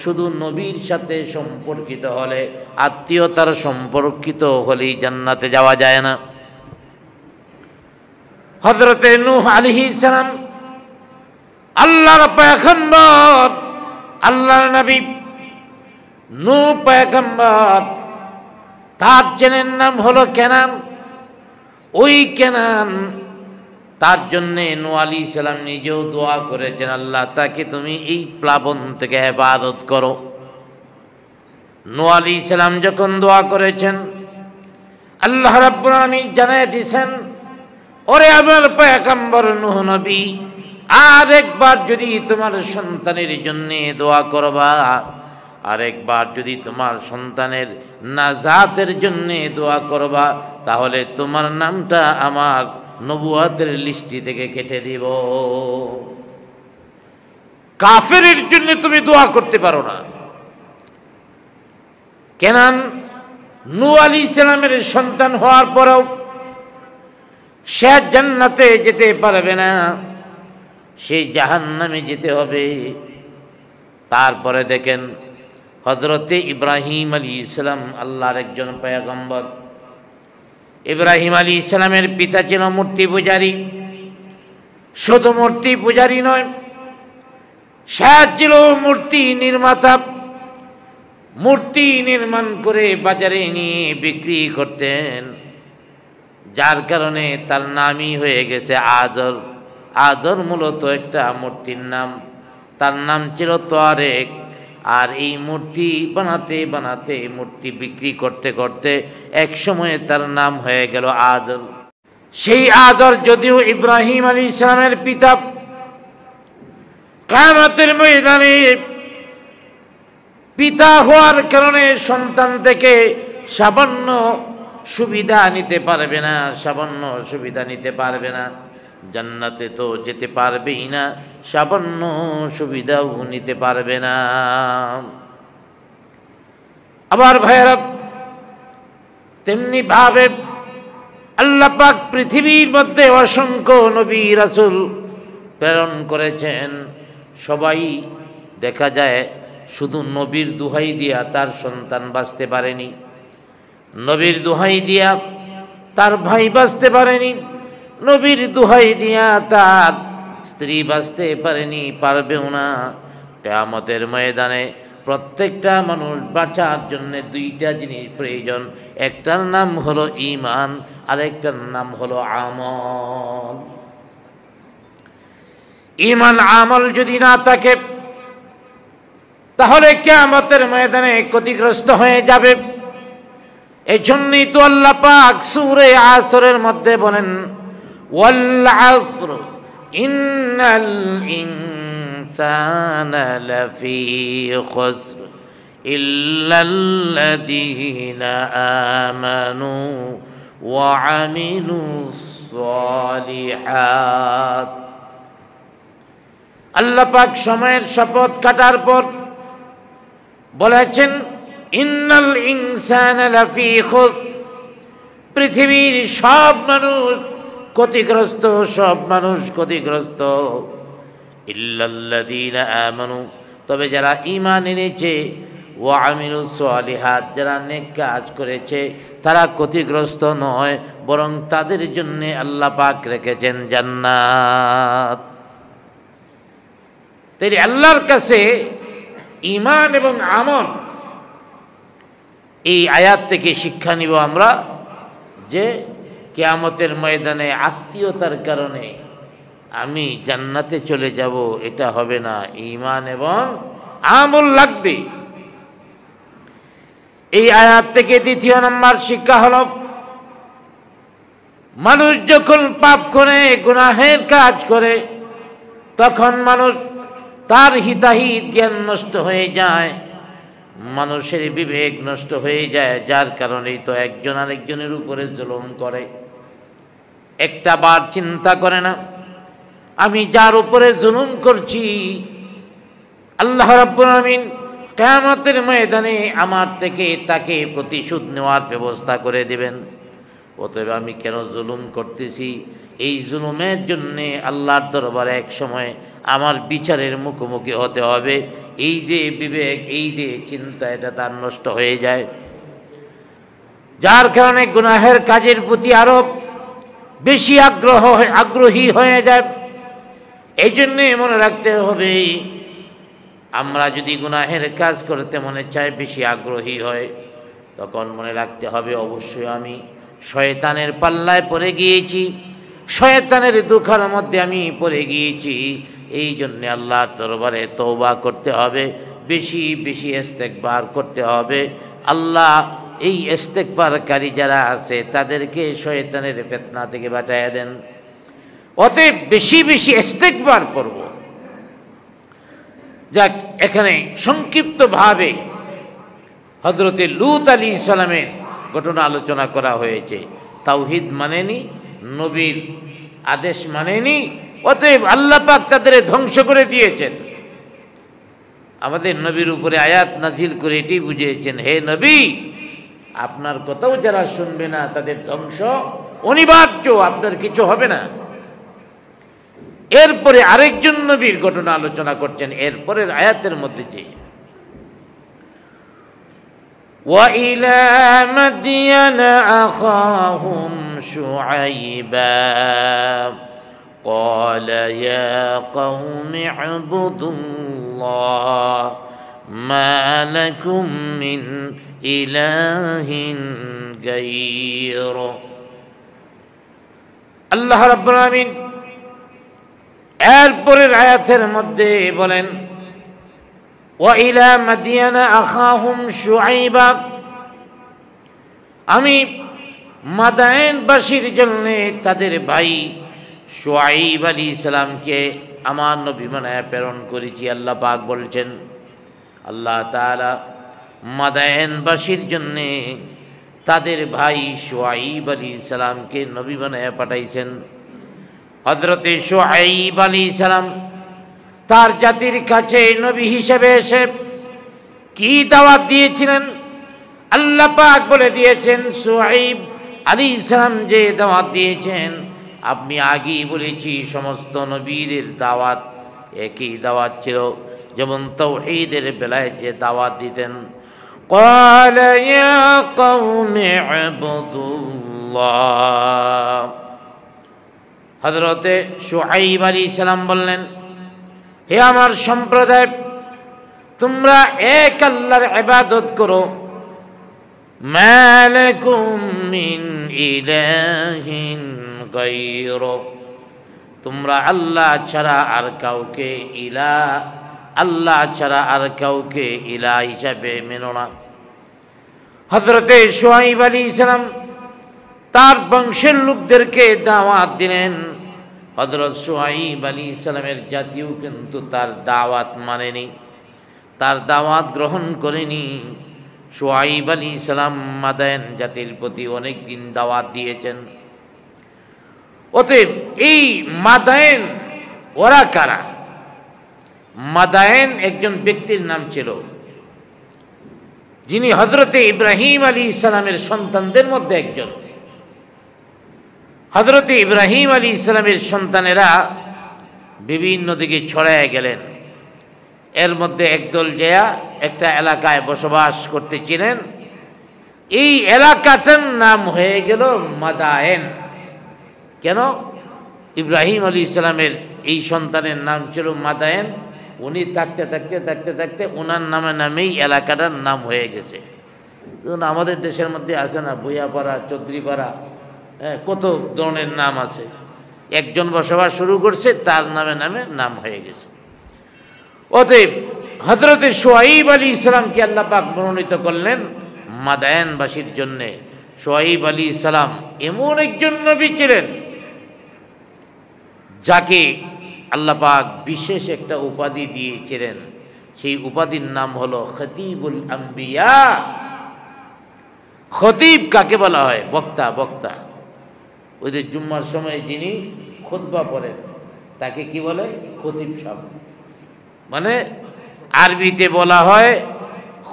শুধু নবীর সাথে সম্পর্কিত হলে, আত্মীয়তার সম্পর্কিত হলেই জান্নাতে যাওয়া যায় না। হযরতে নূহ আলাইহিস সালাম আল্লাহর পয়গম্বর, আল্লাহর নবী নূহ পয়গম্বর, তার ছেলের নাম হলো কেনান। ওই কেনান, তার জন্যে নূহ আলাইহিস সালাম নিজেও দোয়া করেছেন, আল্লাহ তাকে তুমি এই প্লাবন থেকে হেফাজত করো। নূহ আলাইহিস সালাম যখন দোয়া করেছেন, আল্লাহ রাব্বুল আলামিন জানায় দিয়েছেন, ওরে আমার পয়গম্বর নূহ নবী, আরেকবার যদি তোমার সন্তানের জন্য দোয়া করবা, আরেকবার যদি তোমার সন্তানের নাজাতের জন্য দোয়া করবা, তাহলে তোমার নামটা আমার নবুয়তের লিস্টি থেকে কেটে দিব। কাফেরের জন্য তুমি দোয়া করতে পারো না। কেনান নূহ আলাইহিস সালামের সন্তান হওয়ার পরেও সে জান্নাতে যেতে পারবে না, সে জাহান্নামে যেতে হবে। তারপরে দেখেন হযরতে ইব্রাহিম আলাইহিস সালাম আল্লাহর একজন পয়গম্বর। ইব্রাহিম আলাইহিস সালামের পিতা ছিল মূর্তি পূজারী। শুধু মূর্তি পূজারী নয়, সে ছিল মূর্তি নির্মাতা। মূর্তি নির্মাণ করে বাজারে নিয়ে বিক্রি করতেন, যার কারণে তার নামই হয়ে গেছে আজর। আজর মূলত একটা মূর্তির নাম, তার নাম ছিল তোয়ারেক। আর এই মূর্তি বানাতে বানাতে, মূর্তি বিক্রি করতে করতে এক সময়ে তার নাম হয়ে গেল আজর। সেই আজর যদিও ইব্রাহিম আলাইহিস সালামের পিতা, কিয়ামতের ময়দানে পিতা হওয়ার কারণে সন্তান থেকে সামান্য সুবিধা নিতে পারবে না, সামান্য সুবিধা নিতে পারবে না। জান্নাতে তো যেতে পারবেই না, সামান্য সুবিধাও নিতে পারবে না। আবার ভাইয়েরা, তেমনি ভাবে আল্লাহ পাক পৃথিবীর মধ্যে অসংখ্য নবী রাসূল প্রেরণ করেছেন। সবাই দেখা যায় শুধু নবীর দোহাই দিয়া তার সন্তান বাঁচতে পারেনি, নবীর দোহাই দিয়া তার ভাই বাঁচতে পারেনি, নবীর দোহাই দিয়া তার স্ত্রী বাঁচতে পারেনি, পারবেও না। কিয়ামতের ময়দানে প্রত্যেকটা মানুষ বাঁচার জন্য দুইটা জিনিস প্রয়োজন। একটার নাম হলো ঈমান, আর একটার নাম হলো আমল। ঈমান আমল যদি না থাকে তাহলে কিয়ামতের ময়দানে ক্ষতিগ্রস্ত হয়ে যাবে। এই জন্যই তো আল্লাহ পাক সূরা আসরের মধ্যে বলেন, ওয়াল আসর ইন্নাল ইনসানা লাফি খুসর ইল্লাল্লাযীনা আমানু ওয়া আমিলুস সালিহাত। আল্লাহ পাক সময়ের শপথ কাটার পর বলেছেন, ইন্নাল ইনসানা লাফি খুসর, পৃথিবীর সব মানুষ ক্ষতিগ্রস্ত, সব মানুষ ক্ষতিগ্রস্ত। ইল্লাল্লাযীনা আমানু, তবে যারা ঈমান এনেছে, ওয়া আমিলুস সালিহাত, যারা নেক কাজ করেছে, তারা ক্ষতিগ্রস্ত নয়, বরং তাদের জন্য আল্লাহ পাক রেখেছেন জান্নাত। তাই আল্লাহর কাছে ঈমান এবং আমল, এই আয়াত থেকে শিক্ষা নিব আমরা যে কিয়ামতের ময়দানে আত্মীয়তার কারণে আমি জান্নাতে চলে যাব, এটা হবে না। ঈমান এবং আমল লাগবে। এই আয়াত থেকে দ্বিতীয় নম্বর শিক্ষা হলো, মানুষ যখন পাপ করে, গুনাহের কাজ করে, তখন মানুষ তার হিতাহিত জ্ঞান নষ্ট হয়ে যায়, মানুষের বিবেক নষ্ট হয়ে যায়। যার কারণেই তো একজন আরেকজনের উপরে জুলুম করে। একটা বার চিন্তা করে না, আমি যার উপরে জুলুম করছি, আল্লাহ রাব্বুল আলামিন কিয়ামতের ময়দানে আমার থেকে তাকে প্রতিশোধ নেওয়ার ব্যবস্থা করে দিবেন। অতএব আমি কেন জুলুম করতেছি? এই জুলুমের জন্যে আল্লাহর দরবারে এক সময় আমার বিচারের মুখোমুখি হতে হবে। এই যে বিবেক, এই যে চিন্তা, এটা তার নষ্ট হয়ে যায়। যার কারণে গুনাহের কাজের প্রতি আরো বেশি আগ্রহী হয়ে যায়। এই জন্যে মনে রাখতে হবে, আমরা যদি গুনাহের কাজ করতে মনে চাই, বেশি আগ্রহী হয়, তখন মনে রাখতে হবে অবশ্যই আমি শয়তানের পাল্লায় পড়ে গিয়েছি, শয়তানের দুঃখের মধ্যে আমি পড়ে গিয়েছি। এই জন্যে আল্লাহর দরবারে তওবা করতে হবে, বেশি বেশি ইস্তেগফার করতে হবে। আল্লাহ এই ইস্তেগফারকারী যারা আছে তাদেরকে শয়তানের ফিতনা থেকে বাঁচায়া দেন। অতএব বেশি বেশি ইস্তেগফার করব। যাক, এখানে সংক্ষিপ্তভাবে হযরতে লূত আলাইহিস সালামের ঘটনা আলোচনা করা হয়েছে। তাওহীদ মানেনি, নবীর আদেশ মানেনি, অতএব আল্লাহ পাক তাদের ধ্বংস করে দিয়েছেন। আমাদের নবীর উপরে আয়াত নাজিল করে এটি বুঝিয়েছেন, হে নবী, আপনার কথাও যারা শুনবে না তাদের ধ্বংস অনিবার্য, আপনার কিছু হবে না। এরপরে আরেকজন নবীর ঘটনা আলোচনা করছেন এরপরের আয়াতের মধ্যে, যে وَإِلَى مَدْيَنَ أَخَاهُمْ شُعَيْبًا قَالَ يَا قَوْمِ اعْبُدُوا اللَّهَ مَا لَكُمْ مِنْ إِلَٰهٍ غَيْرُهُ। আল্লাহ রাব্বুল আলামিন এরপরের আয়াতের মধ্যে বলেন, ওয়াইলা মাদিয়ানা আখাহুম শুআইবা, আমি মাদায়েনবাসীর জন্য তাদের ভাই শুআইব আলাইহিস সালামকে আমার নবী বানায়া প্রেরণ করেছি। আল্লাহ পাক বলছেন, আল্লাহ তাআলা মাদায়েনবাসীর জন্য তাদের ভাই শুআইব আলাইহিস সালামকে নবী বানায়া পাঠাইছেন। হযরতে শুআইব আলাইহিস সালাম তার জাতির কাছে নবী হিসেবে এসে কি দাওয়াত দিয়েছিলেন? আল্লাহ পাক বলে দিয়েছেন, শুআইব আলাইহিস সালাম যে দাওয়াত দিয়েছেন, আমি আগেই বলেছি সমস্ত নবীদের দাওয়াত একই দাওয়াত ছিল। যেমন তাওহীদের বেলায় যে দাওয়াত দিতেন, ক্বালা ইয়া কওমি ইবুদুল্লাহ, হযরতে শুআইব আলাইহিস সালাম বললেন, হে আমার সম্প্রদায়, তোমরা এক আল্লাহর ইবাদত করো, মা লাকুম মিন ইলাহিন গায়রু, তোমরা আল্লাহ ছাড়া আর কাউকে আল্লাহ ছাড়া আর কাউকে ইলাহ হিসাবে মেনো না। হযরতে শুআইব আলাইহিস সালাম তার বংশের লোকদেরকে দাওয়াত দিলেন। হযরত শুআইব আলাইহিস সালামের জাতিও কিন্তু তার দাওয়াত মানেনি, তার দাওয়াত গ্রহণ করেনি। শুআইব আলাইহিস সালাম মাদায়েন জাতির প্রতি অনেক দিন দাওয়াত দিয়েছেন। অতএব এই মাদায়েন ওরা কারা? মাদায়েন একজন ব্যক্তির নাম ছিল, যিনি হযরতে ইব্রাহিম আলাইহিস সালামের সন্তানদের মধ্যে একজন। হযরতে ইব্রাহিম আলাইহিস সালামের সন্তানেরা বিভিন্ন দিকে ছড়ায় গেলেন। এর মধ্যে একদল যেয়া একটা এলাকায় বসবাস করতেছিলেন। এই এলাকাটার নাম হয়ে গেল মাদায়েন। কেন? ইব্রাহিম আলাইহিস সালামের এই সন্তানের নাম ছিল মাদায়েন। উনি থাকতে থাকতে থাকতে থাকতে ওনার নামেই এলাকাটার নাম হয়ে গেছে। আমাদের দেশের মধ্যে আছে না, ভূঁইয়াপাড়া, চৌধুরীপাড়া, কত ধরনের নাম আছে। একজন বসবাস শুরু করছে, তার নামে নাম হয়ে গেছে। অতএব হযরতে শুআইব আলাইহিস সালামকে আল্লাহ পাক মনোনীত করলেন মাদায়েনবাসীর জন্য। শুআইব আলাইহিস সালাম এমন একজন নবী ছিলেন যাকে আল্লাহ পাক বিশেষ একটা উপাধি দিয়েছিলেন। সেই উপাধির নাম হলো খতিবুল আম্বিয়া। খতিব কাকে বলা হয়? বক্তা। বক্তা ওই যে জুম্মার সময় যিনি খুতবা পড়েন তাকে কি বলে? খতিব সাহেব। মানে আরবিতে বলা হয়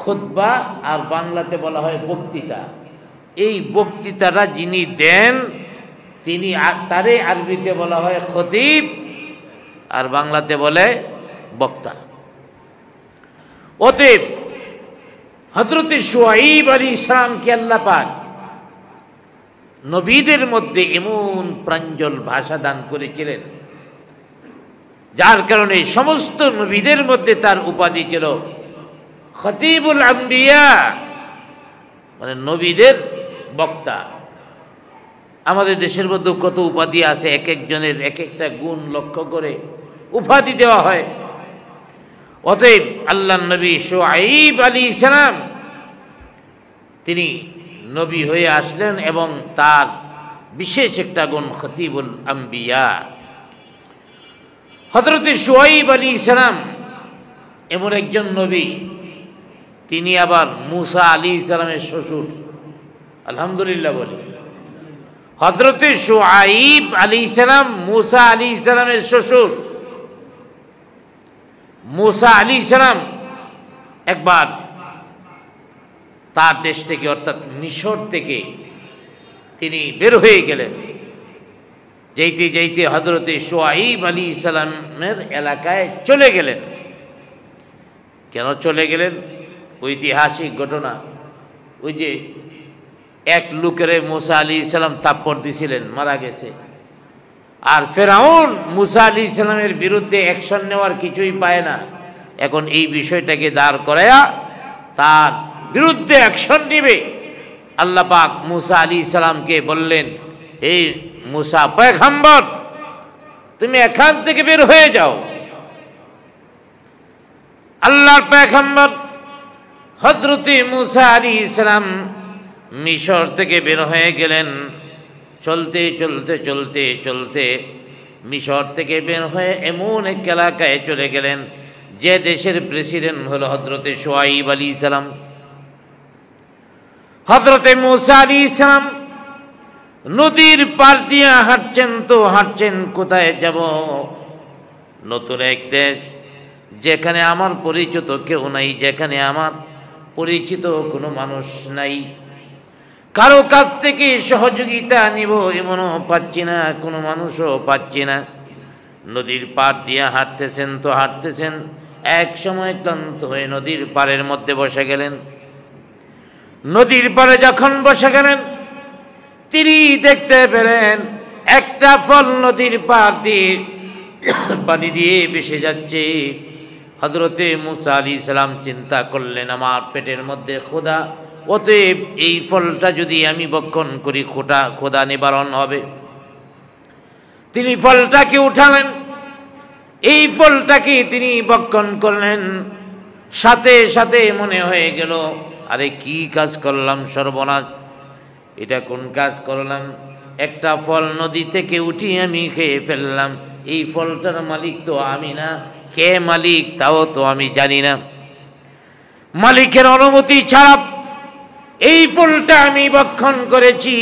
খুতবা আর বাংলাতে বলা হয় বক্তৃতা। এই বক্তৃতাটা যিনি দেন তিনি তারে আরবিতে বলা হয় খতিব আর বাংলাতে বলে বক্তা। অতএব হযরতে শুআইব আলাইহিস সালামকে আল্লাহ পাক নবীদের মধ্যে এমন প্রাঞ্জল ভাষা দান করেছিলেন, যার কারণে সমস্ত নবীদের মধ্যে তার উপাধি ছিল খতিবুল আম্বিয়া, মানে নবীদের বক্তা। আমাদের দেশের মধ্যে কত উপাধি আছে, এক একজনের এক একটা গুণ লক্ষ্য করে উপাধি দেওয়া হয়। অতএব আল্লাহর নবী শুআইব আলাইহিস সালাম তিনি নবী হয়ে আসলেন এবং তার বিশেষ একটা গুণ খতিবুল আম্বিয়া। হযরতে শুআইব আলাইহিস সালাম এমন একজন নবী, তিনি আবার মূসা আলাইহিস সালামের শ্বশুর। আলহামদুলিল্লাহ বলি। হযরতে শুআইব আলাইহিস সালাম মূসা আলাইহিস সালামের শ্বশুর। মূসা আলাইহিস সালাম একবার তার দেশ থেকে অর্থাৎ মিশর থেকে তিনি বের হয়ে গেলেন। যেতে যেতে হযরতে শুআয়ব আলাইহিস সালামের এলাকায় চলে গেলেন। কেন চলে গেলেন? ঐতিহাসিক ঘটনা। ওই যে এক লোকের মুসা আলাইহিস সালাম থাপ্পড় দিছিলেন, মারা গেছে। আর ফেরাউন মুসা আলাইহিস সালামের বিরুদ্ধে অ্যাকশন নেওয়ার কিছুই পায় না। এখন এই বিষয়টাকে দাঁড় করায়া তার বিরুদ্ধে অ্যাকশন নেবে। আল্লাহ পাক মুসা আলাইহিস সালামকে বললেন, এই মুসা পয়গম্বর, তুমি এখান থেকে বের হয়ে যাও। আল্লাহর পয়গম্বর হযরতে মুসা আলাইহিস সালাম মিশর থেকে বের হয়ে গেলেন। চলতে চলতে চলতে চলতে মিশর থেকে বের হয়ে এমন এক এলাকায় চলে গেলেন যে দেশের প্রেসিডেন্ট হলো হযরতে শুআয়ব আলাইহিস সালাম। হযরতে মুসা আলাইহিস সালাম নদীর পার দিয়ে হাঁটছেন তো হাঁটছেন, কোথায় যাব? নতুন এক দেশ, যেখানে আমার পরিচিত কেউ নাই, যেখানে আমার পরিচিত কোনো মানুষ নাই, কারো কাছ থেকে সহযোগিতা নিব এমনও পাচ্ছি না, কোনো মানুষও পাচ্ছি না। নদীর পার দিয়ে হাঁটতেছেন তো হাঁটতেছেন, এক সময় ক্লান্ত হয়ে নদীর পাড়ের মধ্যে বসে গেলেন। নদীর পাড়ে যখন বসে গেলেন, তিনি দেখতে পেলেন একটা ফল নদীর পাড় দিয়ে পানি দিয়ে ভেসে যাচ্ছে। হযরতে মুসা আলাইহিস সালাম চিন্তা করলেন, আমার পেটের মধ্যে ক্ষুধা, অতএব এই ফলটা যদি আমি ভক্ষণ করি ক্ষুধা নিবারণ হবে। তিনি ফলটাকে উঠালেন, এই ফলটাকে তিনি ভক্ষণ করলেন। সাথে সাথে মনে হয়ে গেল, আরে কি কাজ করলাম, সর্বনাশ, এটা কোন কাজ করলাম? একটা ফল নদী থেকে উঠিয়ে আমি খেয়ে ফেললাম। এই ফলটার মালিক তো আমি না, কে মালিক তাও তো আমি জানি না। মালিকের অনুমতি ছাড়া এই ফলটা আমি ভক্ষণ করেছি,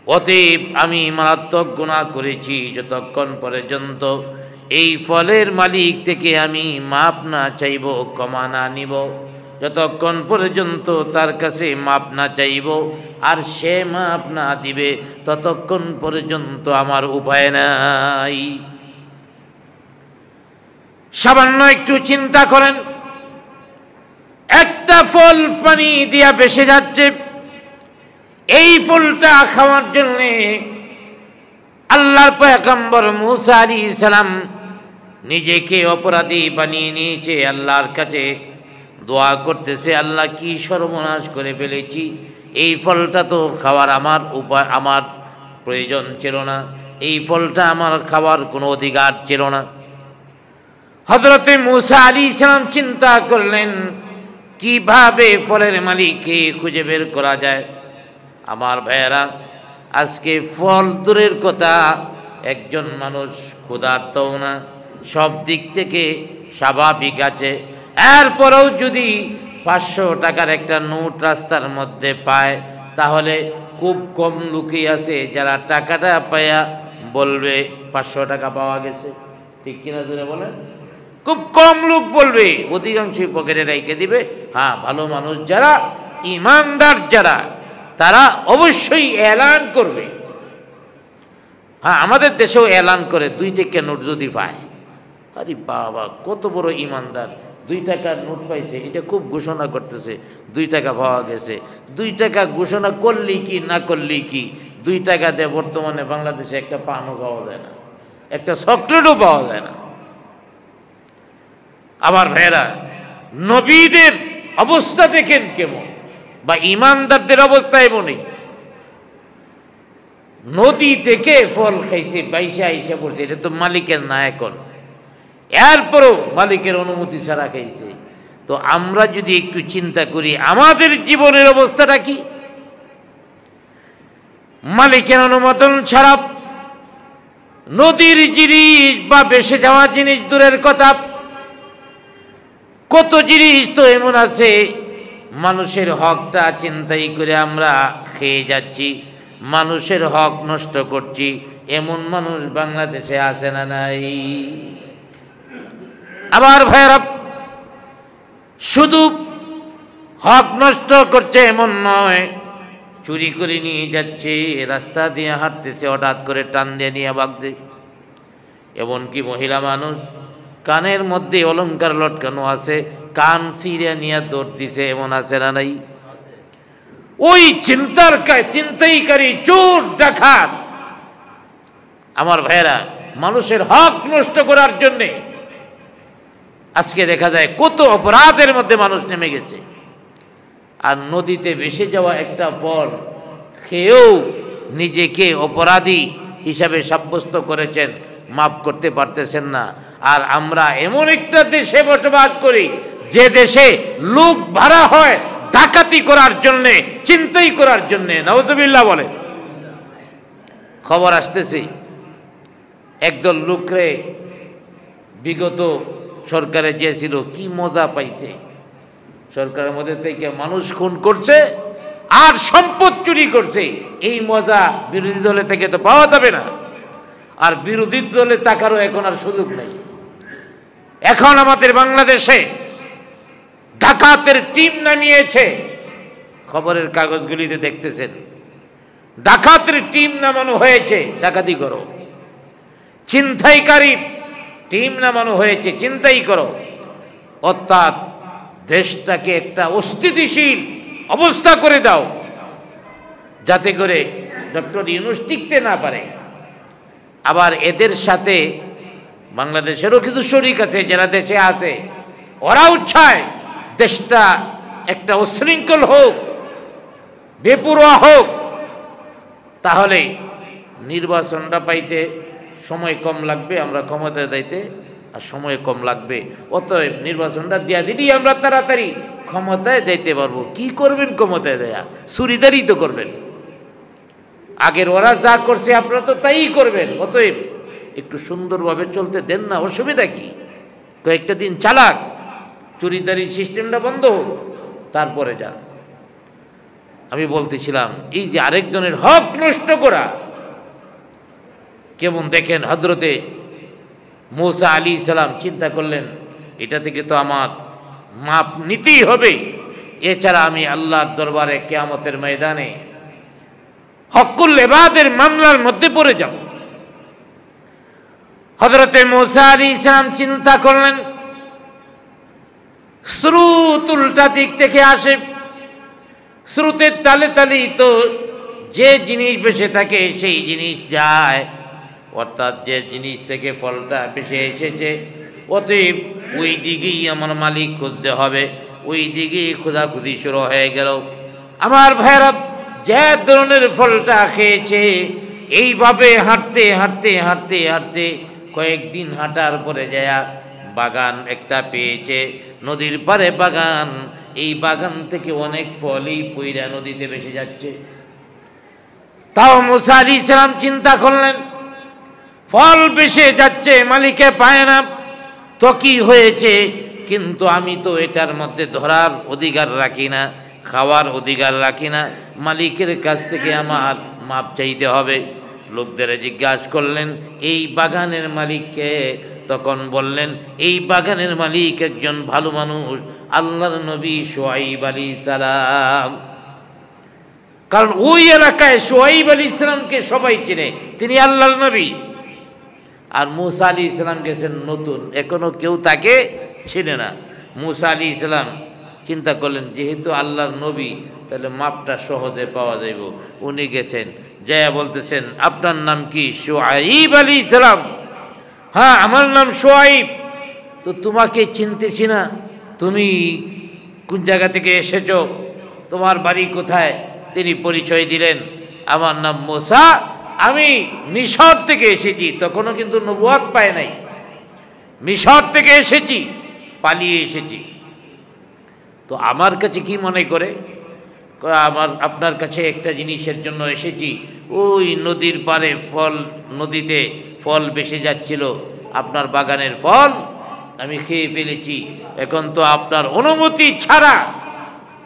অতএব আমি মারাত্মক গুনাহ করেছি। যতক্ষণ পর্যন্ত এই ফলের মালিক থেকে আমি মাপ না চাইব, ক্ষমা না নিব, যতক্ষণ পর্যন্ত তার কাছে মাপ না চাইব আর সে মাপ না দিবে, ততক্ষণ পর্যন্ত আমার উপায় নাই। সামান্য একটু চিন্তা করেন, একটা ফল পানি দিয়া ভেসে যাচ্ছে, এই ফলটা খাওয়ার জন্য আল্লাহর পয়গম্বর মুসা আলাইহিস সালাম নিজেকে অপরাধী বানিয়ে নিয়েছে। আল্লাহর কাছে দোয়া করতেছে, আল্লাহ কি সর্বনাশ করে ফেলেছি, এই ফলটা তো খাওয়ার আমার প্রয়োজন ছিল না, এই ফলটা আমার খাওয়ার কোনো অধিকার ছিল না। হযরতে মুসা আলাইহিস সালাম চিন্তা করলেন, কিভাবে ফলের মালিককে খুঁজে বের করা যায়। আমার ভাইয়েরা, আজকে ফল দূরের কথা, একজন মানুষ ক্ষুধার্তও না, সব দিক থেকে স্বাভাবিক আছে, এরপরেও যদি 500 টাকার একটা নোট রাস্তার মধ্যে পায়, তাহলে খুব কম লোকই আছে যারা টাকাটা পায়া বলবে 500 টাকা পাওয়া গেছে। ঠিক কিনা জোরে বলেন? খুব কম লোক বলবে, অধিকাংশই পকেটে রেখে দিবে। হ্যাঁ, ভালো মানুষ যারা, ইমানদার যারা, তারা অবশ্যই এলান করবে। হ্যাঁ, আমাদের দেশেও এলান করে 2 টাকার নোট যদি পায়, আরে বাবা কত বড় ইমানদার, 2 টাকার নোট পাইছে, এটা খুব ঘোষণা করতেছে 2 টাকা পাওয়া গেছে। 2 টাকা ঘোষণা করলেই কি না করলেই কি, 2 টাকা দিয়ে বর্তমানে বাংলাদেশে একটা পানও পাওয়া যায় না, একটা চকলেটও পাওয়া যায় না। আমার ভাইয়েরা, নবীদের অবস্থা দেখেন কেমন, বা ইমানদারদের অবস্থা এমনই। নদী থেকে ফল খাইছে, বাইশে আইসা পড়ছে, এটা তো মালিকের না এখন, এরপরও মালিকের অনুমতি ছাড়া খাইছে। তো আমরা যদি একটু চিন্তা করি আমাদের জীবনের অবস্থাটা কি? মালিকের অনুমোদন ছাড়া নদীর জিনিস বা ভেসে যাওয়া জিনিস দূরের কথা, কত জিনিস তো এমন আছে মানুষের হকটা চিন্তাই করে আমরা খেয়ে যাচ্ছি, মানুষের হক নষ্ট করছি। এমন মানুষ বাংলাদেশে আছে না নাই? আবার ভাইরা, শুধু হক নষ্ট করছে এমন নয়, চুরি করে নিয়ে যাচ্ছে, রাস্তা দিয়ে হাঁটতেছে, হঠাৎ করে টান দিয়ে নিয়ে ভাগছে। এমনকি মহিলা মানুষ কানের মধ্যে অলংকার লটকানো আছে, কান ছিঁড়ে নিয়ে দৌড় দিছে, এমন আছে না নাই? ওই চিন্তাইকারী চোর ডাকাত আমার ভাইয়েরা মানুষের হক নষ্ট করার জন্যে আজকে দেখা যায় কত অপরাধের মধ্যে মানুষ নেমে গেছে। আর নদীতে ভেসে যাওয়া একটা ফল খেয়েও নিজেকে অপরাধী হিসাবে সাব্যস্ত করেছেন, মাফ করতে পারতেছেন না। আর আমরা এমন একটা দেশে বসবাস করি যে দেশে লোক ভাড়া হয় ডাকাতি করার জন্যে, চিন্তাই করার জন্যে। নাউজুবিল্লাহ বলে। খবর আসতেছে একদল লোকরে বিগত সরকারে যে ছিল কি মজা পাইছে, সরকারের মধ্যে থেকে মানুষ খুন করছে আর সম্পদ চুরি করছে। এই মজা বিরোধী দলে থেকে তো পাওয়া যাবে না, আর বিরোধী দলে তাকারও এখন আর সুযোগ নেই। এখন আমাদের বাংলাদেশে ডাকাতের টিম নামিয়েছে, খবরের কাগজগুলিতে দেখতেছেন ডাকাতের টিম নামানো হয়েছে, ডাকাতি করো। ছিনতাইকারী টিম নামানো হয়েছে, চিন্তাই করো। অর্থাৎ দেশটাকে একটা অস্থিতিশীল অবস্থা করে দাও, যাতে করে ডক্টর ইউনূস টিকতে না পারে। আবার এদের সাথে বাংলাদেশেরও কিছু শরিক আছে যারা দেশে আছে, ওরাও চায় দেশটা একটা উচ্ছৃঙ্খল হোক, বেপরোয়া হোক। তাহলে নির্বাচনটা পাইতে সময় কম লাগবে, আমরা ক্ষমতায় যাইতে আর সময় কম লাগবে। অতএব নির্বাচনটা দিয়া দিলেই আমরা তাড়াতাড়ি ক্ষমতায় যাইতে পারবো। কি করবেন ক্ষমতায় দেয়া? চুরিদারি তো করবেন। আগের ওরা যা করছে আপনারা তো তাই করবেন। অতএব একটু সুন্দরভাবে চলতে দেন না, অসুবিধা কি? কয়েকটা দিন চালাক, চুরিদারি সিস্টেমটা বন্ধ হোক, তারপরে যান। আমি বলতেছিলাম এই যে আরেকজনের হক নষ্ট করা কেমন দেখেন। হযরতে মূসা আলাইহিস সালাম চিন্তা করলেন এটা থেকে তো আমার মাপ নিতেই হবে, এছাড়া আমি আল্লাহর দরবারে কিয়ামতের ময়দানে হকুল ইবাদের মামলার মধ্যে পড়ে যাব। হযরতে মূসা আলাইহিস সালাম চিন্তা করলেন স্রোত উল্টা দিক থেকে আসে, স্রোতের তালে তালেই তো যে জিনিস ভেসে থাকে সেই জিনিস যায়। অর্থাৎ যে জিনিস থেকে ফলটা ভেসে এসেছে, অতএব ওই দিকেই আমার মালিক খুঁজতে হবে। ওই দিকেই খোঁজাখুঁজি শুরু হয়ে গেল। আমার ভাইরা যে ধরনের ফলটা খেয়েছে, এইভাবে হাঁটতে হাঁটতে হাঁটতে হাঁটতে কয়েকদিন হাঁটার পরে যায় বাগান একটা পেয়েছে, নদীর পারে বাগান। এই বাগান থেকে অনেক ফলই পইরা নদীতে ভেসে যাচ্ছে। তাও মূসা আলাইহিস সালাম চিন্তা করলেন ফল ভেসে যাচ্ছে, মালিকে পায় না তো কি হয়েছে, কিন্তু আমি তো এটার মধ্যে ধরার অধিকার রাখি না, খাওয়ার অধিকার রাখি না, মালিকের কাছ থেকে আমার মাপ চাইতে হবে। লোকদের জিজ্ঞাসা করলেন এই বাগানের মালিককে, তখন বললেন এই বাগানের মালিক একজন ভালো মানুষ, আল্লাহর নবী শুআয়ব আলাইহিস সালাম। কারণ ওই এলাকায় শুআয়ব আলাইহিস সালামকে সবাই চেনে, তিনি আল্লাহর নবী। আর মূসা আলাইহিস সালাম গেছেন নতুন, এখনো কেউ তাকে চেনে না। মূসা আলাইহিস সালাম চিন্তা করলেন যেহেতু আল্লাহর নবী, তাহলে মাপটা সহজে পাওয়া যাইব। উনি গেছেন, যায়া বলতেছেন আপনার নাম কি? শুআয়ব আলাইহিস সালাম। হ্যাঁ আমার নাম শুআয়ব। তো তোমাকে চিনতেছি না, তুমি কোন জায়গা থেকে এসেছো, তোমার বাড়ি কোথায়? তিনি পরিচয় দিলেন আমার নাম মূসা, আমি মিশর থেকে এসেছি। তখনও কিন্তু নবুয়ত পায় নাই, মিশর থেকে এসেছি, পালিয়ে এসেছি। তো আমার কাছে কি মনে করে? আপনার কাছে একটা জিনিসের জন্য এসেছি। ওই নদীর পাড়ে ফল, নদীতে ফল ভেসে যাচ্ছিল, আপনার বাগানের ফল আমি খেয়ে ফেলেছি। এখন তো আপনার অনুমতি ছাড়া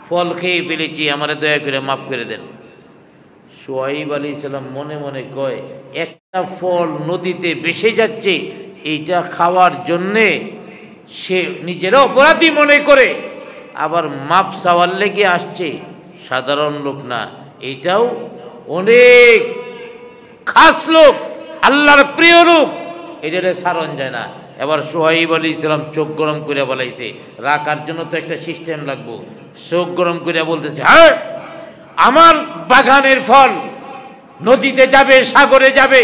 ফল খেয়ে ফেলেছি, আমারে দয়া করে মাফ করে দেন। শুআয়ব আলাইহিস সালাম মনে মনে কয় একটা ফল নদীতে ভেসে যাচ্ছে, এইটা খাওয়ার জন্যে সে নিজের অপরাধী মনে করে আবার মাপ চাওয়ার লেগে আসছে। সাধারণ লোক না, এইটাও অনেক খাস লোক, আল্লাহর প্রিয় লোক, এটারে সারণ যায় না। এবার সোহাইব আলাইহিস সালাম চোখ গরম করে বলাইছে, রাখার জন্য তো একটা সিস্টেম লাগবো। চোখ গরম করে বলতেছে, হ্যাঁ আমার বাগানের ফল নদীতে যাবে, সাগরে যাবে,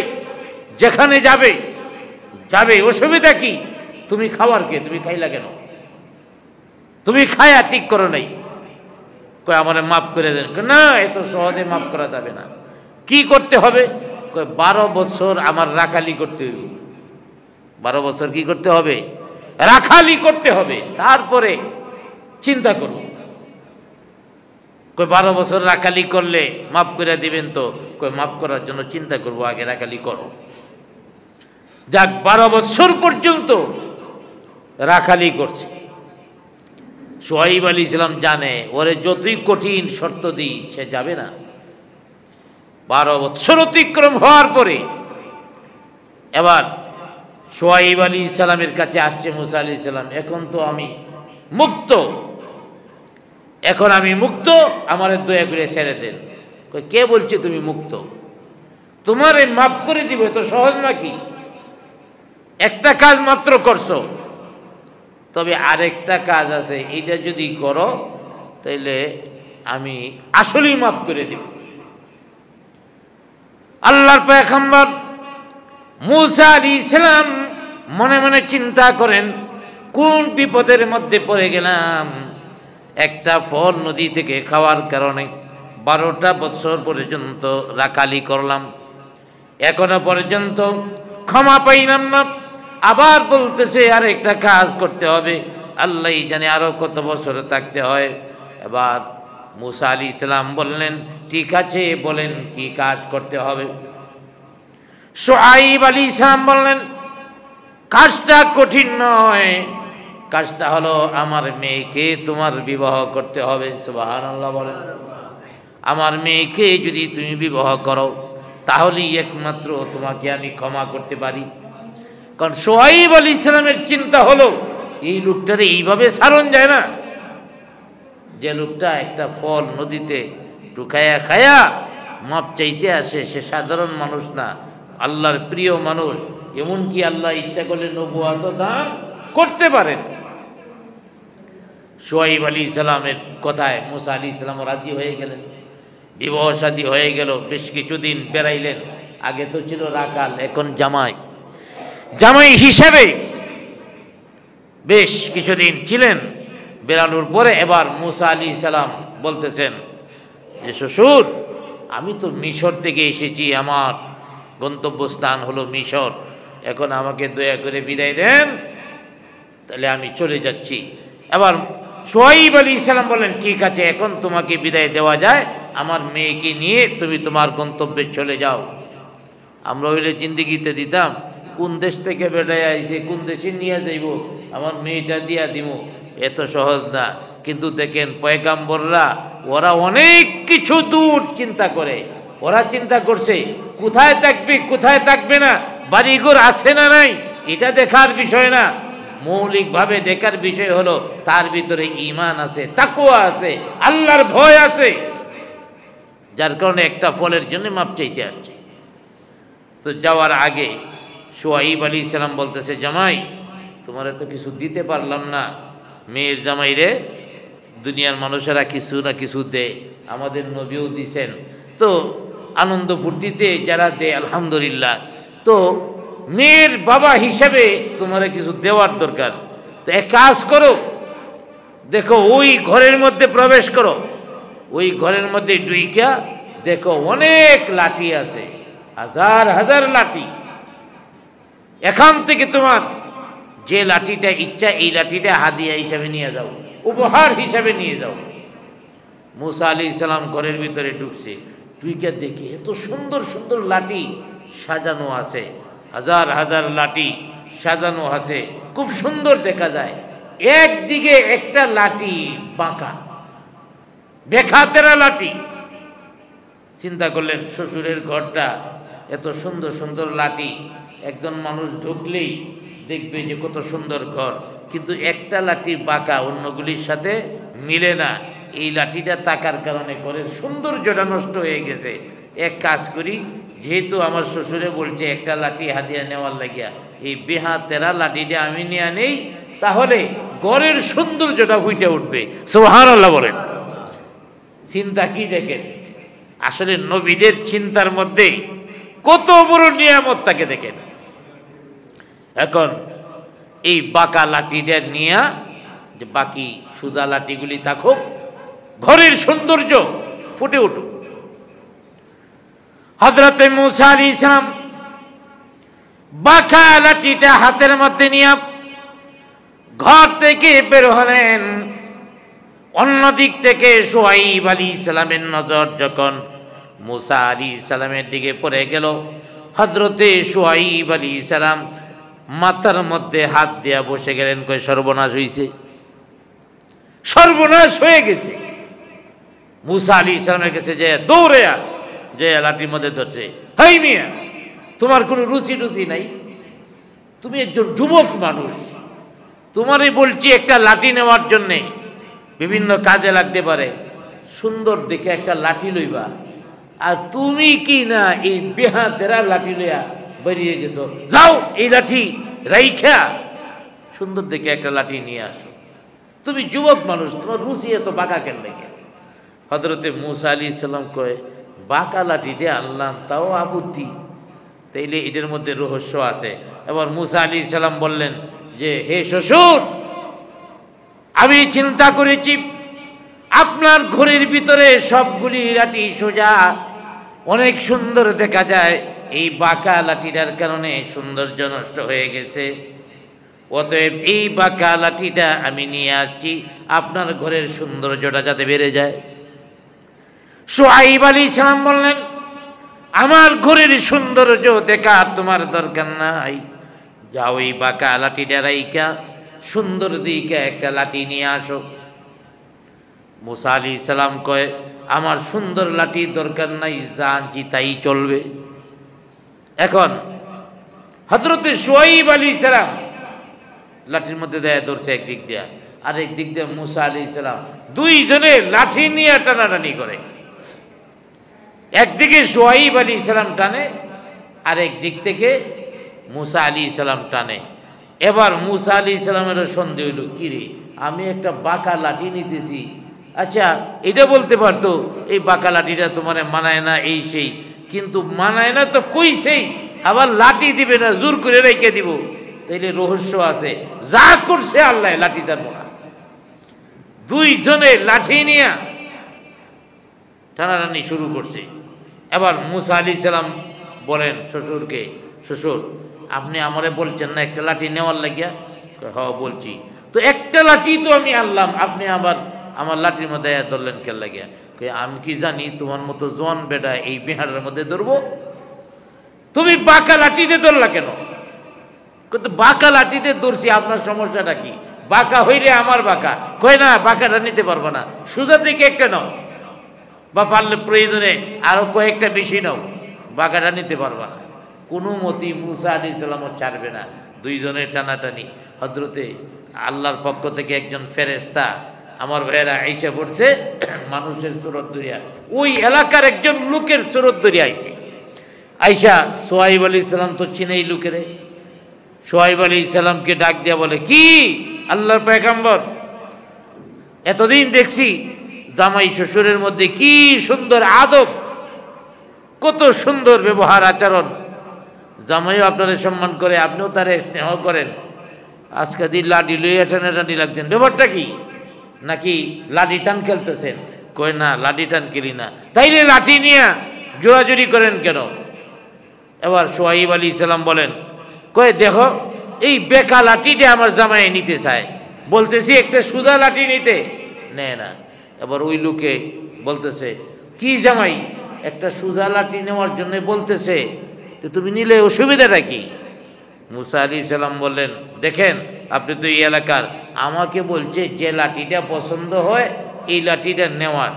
যেখানে যাবে যাবে, অসুবিধা কি? তুমি খাওয়ার কে? তুমি খাইলা কেন? তুমি খায়া ঠিক করো নাই। কয় আমারে মাফ করে দেন। না, এত সহজে মাফ করা যাবে না। কি করতে হবে? কয় 12 বছর আমার রাখালি করতে হবে। 12 বছর কি করতে হবে? রাখালি করতে হবে, তারপরে চিন্তা করো। কই 12 বছর রাখালি করলে মাফ করে দিবেন তো? কই মাফ করার জন্য চিন্তা করবো, আগে রাখালি করো। যাক, 12 বছর পর্যন্ত রাখালি করছে। সোহাইব আলাইহিস সালাম জানে ওরে যতই কঠিন শর্ত দিই সে যাবে না। 12 বছর অতিক্রম হওয়ার পরে এবার সোহাইব আলাইহিস সালামের কাছে আসছে মুসা আলাইহিস সালাম, এখন তো আমি মুক্ত, এখন আমি মুক্ত, আমার দয়া করে ছেড়ে দেন। কে বলছে তুমি মুক্ত? তোমারে মাফ করে দিব, তো সহজ নাকি? একটা কাজ মাত্র করছো, তবে আরেকটা কাজ আছে, এটা যদি করো তাইলে আমি আসলেই মাফ করে দিব। আল্লাহর পয়গম্বর মুসা আলাইহিস সালাম মনে মনে চিন্তা করেন, কোন বিপদের মধ্যে পড়ে গেলাম। একটা ফল নদী থেকে খাওয়ার কারণে 12টা বছর পর্যন্ত রাখালি করলাম, এখনো পর্যন্ত ক্ষমা পাইলাম না। আবার বলতেছে আর একটা কাজ করতে হবে, আল্লাহ জানে আরো কত বছর থাকতে হয়। এবার মুসা আলাইহিস সালাম বললেন, ঠিক আছে বলেন কি কাজ করতে হবে। সোহাইব আলাইহিস সালাম বললেন, কাজটা কঠিন নয়, কাজটা হলো আমার মেয়েকে তোমার বিবাহ করতে হবে। সুবহানাল্লাহ বলেন। আমার মেয়েকে যদি তুমি বিবাহ করো তাহলেই একমাত্র তোমাকে আমি ক্ষমা করতে পারি। কারণ সোহাইব আলাইহিস সালামের চিন্তা হলো, এই লোকটারে এইভাবে সারণ যায় না। যে লোকটা একটা ফল নদীতে টুকায়া খায়া মাপ চাইতে আসে, সে সাধারণ মানুষ না, আল্লাহর প্রিয় মানুষ। এমনকি আল্লাহ ইচ্ছা করলে নবুয়ত দান করতে পারেন। সোহাইব আলাইহিস সালামের কথায় মুসা আলাইহিস সালাম রাজি হয়ে গেলেন, বিবাহ শাদী হয়ে গেল। বেশ কিছুদিন বেড়াইলেন। আগে তো ছিল রাখাল, এখন জামাই। জামাই হিসেবে বেশ কিছুদিন ছিলেন। বেড়ানোর পরে এবার মুসা আলাইহিস সালাম বলতেছেন যে, শ্বশুর আমি তো মিশর থেকে এসেছি, আমার গন্তব্যস্থান হলো মিশর, এখন আমাকে দয়া করে বিদায় দেন, তাহলে আমি চলে যাচ্ছি। এবার সোহাইব আলাইহিস সালাম বললেন, ঠিক আছে এখন তোমাকে বিদায় দেওয়া যায়, আমার মেয়েকে নিয়ে তুমি তোমার গন্তব্যে চলে যাও। আমরা হইলে জিন্দিগিতে দিতাম, কোন দেশ থেকে বেড়ায় আইছে, কোন দেশে নিয়ে যাইব, আমার মেয়েটা দিয়া দিব, এত সহজ না। কিন্তু দেখেন পয়গাম্বররা ওরা অনেক কিছু দূর চিন্তা করে। ওরা চিন্তা করছে কোথায় থাকবে কোথায় থাকবে না, বাড়িঘর আছে না নাই, এটা দেখার বিষয় না। মৌলিকভাবে দেখার বিষয় হলো তার ভিতরে ঈমান আছে, তাকওয়া আছে, আল্লাহর ভয় আছে, যার কারণে একটা ফলের জন্য মাপ চাইতে আসছে। তো যাওয়ার আগে সোহাইব আলাইহিস সালাম বলতেছে, জামাই তোমার তো কিছু দিতে পারলাম না, মেয়ের জামাই রে দুনিয়ার মানুষেরা কিছু না কিছু দেয়, আমাদের নবীও দিছেন, তো আনন্দ ফুর্তিতে যারা দেয় আলহামদুলিল্লাহ, তো মেয়ের বাবা হিসেবে তোমার কিছু দেওয়ার দরকার। তো এক কাজ করো, দেখো ওই ঘরের মধ্যে প্রবেশ করো, ওই ঘরের মধ্যে ডুইকা দেখো অনেক লাঠি আছে, হাজার হাজার লাঠি। এখান থেকে তোমার যে লাঠিটা ইচ্ছা এই লাঠিটা হাদিয়া হিসাবে নিয়ে যাও, উপহার হিসাবে নিয়ে যাও। মুসা আলাইহিস সালাম ঘরের ভিতরে ঢুকছে, ডুইকা দেখে এত সুন্দর সুন্দর লাঠি সাজানো আছে, হাজার হাজার লাঠি সাজানো আছে, খুব সুন্দর দেখা যায়। একদিকে একটা লাঠি বাঁকা, বেখাতেরা লাঠি। চিন্তা করলেন শ্বশুরের ঘরটা এত সুন্দর সুন্দর লাঠি, একজন মানুষ ঢুকলেই দেখবে যে কত সুন্দর ঘর, কিন্তু একটা লাঠি বাঁকা, অন্যগুলির সাথে মিলে না। এই লাঠিটা থাকার কারণে ঘরের সৌন্দর্যটা নষ্ট হয়ে গেছে। এক কাজ করি, যেহেতু আমার শ্বশুরে বলছে একটা লাঠি হাদিয়া নেওয়ার লাগিয়া, এই বেহাতেরা লাঠিটা আমি নিয়ে নেই, তাহলে ঘরের সৌন্দর্যটা ফুটে উঠবে। সুবহানাল্লাহ বলেন। চিন্তা কি দেখেন, আসলে নবীদের চিন্তার মধ্যে কত বড় নিয়ামত থাকে দেখেন। এখন এই বাঁকা লাঠিটা নিয়ে, যে বাকি সুদা লাঠিগুলি থাকুক, ঘরের সৌন্দর্য ফুটে উঠুক। হযরতে মূসা আলাইহিস সালাম বাঁকা লাঠিটা হাতের মধ্যে নিয়ে ঘর থেকে বের হলেন। অন্যদিক থেকে শুআয়ব আলাইহিস সালামের নজর যখন মূসা আলাইহিস সালামের দিকে পড়ে গেল, হযরতে শুআয়ব আলাইহিস সালাম মাথার মধ্যে হাত দিয়া বসে গেলেন, কই সর্বনাশ হইছে, সর্বনাশ হয়ে গেছে। মূসা আলাইহিস সালামের কাছে যে দৌড়ে যে লাঠির মধ্যে ধরছে, হাই মিয়া, তোমার কোনো রুচি টুচি নাই? তুমি একজন যুবক মানুষ, তোমারই বলছি একটা লাঠি নেওয়ার জন্যে, বিভিন্ন কাজে লাগতে পারে, সুন্দর দেখে একটা লাঠি লইবা, আর তুমি কি না এই বেহাতেরা লাঠি লইয়া বেরিয়ে গেছো। যাও, এই লাঠি রাইখা সুন্দর দেখে একটা লাঠি নিয়ে আসো। তুমি যুবক মানুষ, তোমার রুচি এত বাঁকা কেন লেগে? হযরতে মূসা আলাইহিস সালাম কয়, বাঁকা লাঠি দিয়ে আনলাম, তাও আপত্তি? তাইলে এটার মধ্যে রহস্য আছে। এবার মূসা আলাইহিস সালাম বললেন যে, হে শ্বশুর, আমি চিন্তা করেছি আপনার ঘরের ভিতরে সবগুলি লাঠি সোজা, অনেক সুন্দর দেখা যায়, এই বাঁকা লাঠিটার কারণে সৌন্দর্য নষ্ট হয়ে গেছে। অতএব এই বাঁকা লাঠিটা আমি নিয়ে আসছি, আপনার ঘরের সৌন্দর্যটা যাতে বেড়ে যায়। শুআয়ব আলাইহিস সালাম বললেন, আমার ঘরের সৌন্দর্য দেখা তোমার দরকার নাই, যাও এই বাঁকা লাঠিটা রাইখা সুন্দর দিকে একটা লাঠি নিয়ে আসো। মূসা আলাইহিস সালাম কয়, আমার সুন্দর লাঠির দরকার নাই, যা আনছি তাই চলবে। এখন হযরতে শুআয়ব আলাইহিস সালাম লাঠির মধ্যে দেয়া ধরছে একদিক দিয়া, আর একদিক দিয়ে মূসা আলাইহিস সালাম, দুইজনে লাঠি নিয়ে টানাটানি করে। একদিকে শুআয়ব আলাইহিস সালাম টানে, আর একদিক থেকে মূসা আলাইহিস সালাম টানে। এবার মূসা আলাইহিস সালামেরও সন্দেহ হইল, কিরে, আমি একটা বাঁকা লাঠি নিতেছি, আচ্ছা এটা বলতে পারতো এই বাঁকা লাঠিটা তোমার মানায় না, এই সেই, কিন্তু মানায় না তো কইছেই, আবার লাঠি দিবে না, জোর করে রেখে দিব, তাইলে রহস্য আছে। যা করছে আল্লাহ, লাঠি জানবো না। দুইজনে লাঠি নিয়ে টানাটানি শুরু করছে। এবার মূসা আলাইহিস সালাম বলেন শ্বশুরকে, শ্বশুর, আপনি আমারে বলছেন না একটা লাঠি নেওয়ার লাগিয়া? হ্যাঁ বলছি। তো একটা লাঠি তো আমি আনলাম, আপনি আবার আমার লাঠির মধ্যে ধরলেন কেন লাগিয়া? আমি কি জানি তোমার মতো জন বেটা এই বিহারের মধ্যে ধরবো? তুমি বাঁকা লাঠিতে ধরলা কেন? কিন্তু বাঁকা লাঠিতে ধরছি, আপনার সমস্যাটা কি? বাঁকা হইলে আমার বাঁকা, কয় না বাঁকাটা নিতে পারবো না, সোজা দিকে একটা নাও, বা পারলে প্রয়োজনে আরো কয়েকটা বেশি নাও, বাঁকাটা নিতে পারবো না। কোনো মতেই মূসা আলাইহিস সালামও ছাড়বে না, দুইজনের টানাটানি। হযরতে আল্লাহর পক্ষ থেকে একজন ফেরেশতা আমার ভাইয়েরা আইসা পড়ছে, মানুষের সুরত ধরিয়া, ওই এলাকার একজন লোকের সুরত ধরিয়া আইছে। আইসা শুআয়ব আলাইহিস সালাম তো চিনেই লোকেরে, শুআয়ব আলাইহিস সালামকে ডাক দিয়া বলে, কি আল্লাহর পয়গম্বর, এতদিন দেখছি জামাই শ্বশুরের মধ্যে কি সুন্দর আদব, কত সুন্দর ব্যবহার আচরণ, জামাইও আপনারা সম্মান করে, আপনিও তারে স্নেহ করেন, আজকে দিন লাঠি লইয়া টানাটানি লাগছেন, ব্যাপারটা কি? নাকি লাঠি টান খেলতেছেন? কয় না, লাঠি টান খেলি না। তাইলে লাঠি নিয়ে জোরাজুরি করেন কেন? এবার শুআয়ব আলাইহিস সালাম বলেন, কয় দেখো, এই বেকা লাঠিটা আমার জামাই নিতে চায়, বলতেছি একটা সুদা লাঠি নিতে, নেয় না। এবার ওই লোকে বলতেছে, কি জামাই, একটা সুজা লাঠি নেওয়ার জন্য বলতেছে, তো তুমি নিলে অসুবিধাটা কি? মূসা আলাইহিস সালাম বললেন, দেখেন আপনি তো এই এলাকার, আমাকে বলছে যে লাঠিটা পছন্দ হয় এই লাঠিটা নেওয়ার,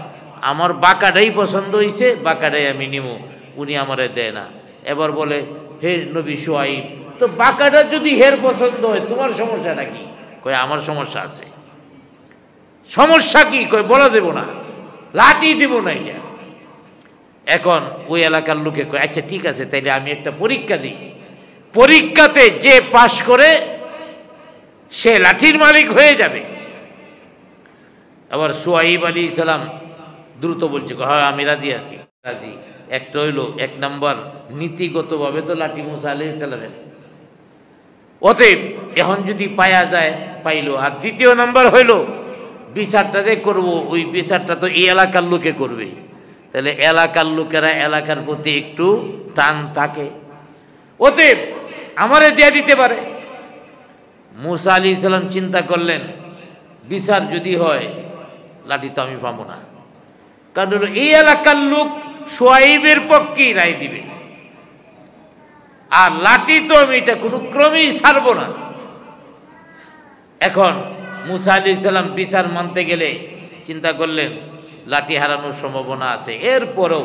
আমার বাঁকাটাই পছন্দ হয়েছে, বাঁকাটাই আমি নিব, উনি আমারে দেয় না। এবার বলে, হে নবী শুআয়ব, তো বাঁকাটা যদি হের পছন্দ হয় তোমার সমস্যাটা কি? কয় আমার সমস্যা আছে। সমস্যা কি কই বলা দেব না, লাঠি দেব না। এটা এখন ওই এলাকার লোকে কয় আচ্ছা ঠিক আছে, তাইলে আমি একটা পরীক্ষা দিই, পরীক্ষাতে যে পাশ করে সে লাঠির মালিক হয়ে যাবে। আবার শুআইব আলাইহিস সালাম দ্রুত বলছে হ্যাঁ আমি রাজি আছি, রাজি। একটা হইল এক নাম্বার নীতিগতভাবে তো লাঠি মুসা আলাইহিস সালামের, অতএব এখন যদি পায়া যায় পাইলো। আর দ্বিতীয় নাম্বার হইল বিচারটা যে করবো, ওই বিচারটা তো এই এলাকার লোকে করবে, তাহলে এলাকার লোকেরা এলাকার প্রতি একটু টান থাকে, অতএব আমারে দিয়ে দিতে পারে। মুসা আলাইহিস সালাম চিন্তা করলেন বিচার যদি হয় লাঠি তো আমি পাবো না, কারণ এই এলাকার লোক শুআইবের পক্ষেই রায় দিবে, আর লাঠি তো আমি এটা কোনো ক্রমেই ছাড়ব না। এখন মুসা আলাইহিস সালাম বিচার মানতে গেলে চিন্তা করলেন লাঠি হারানোর সম্ভাবনা আছে, এরপরও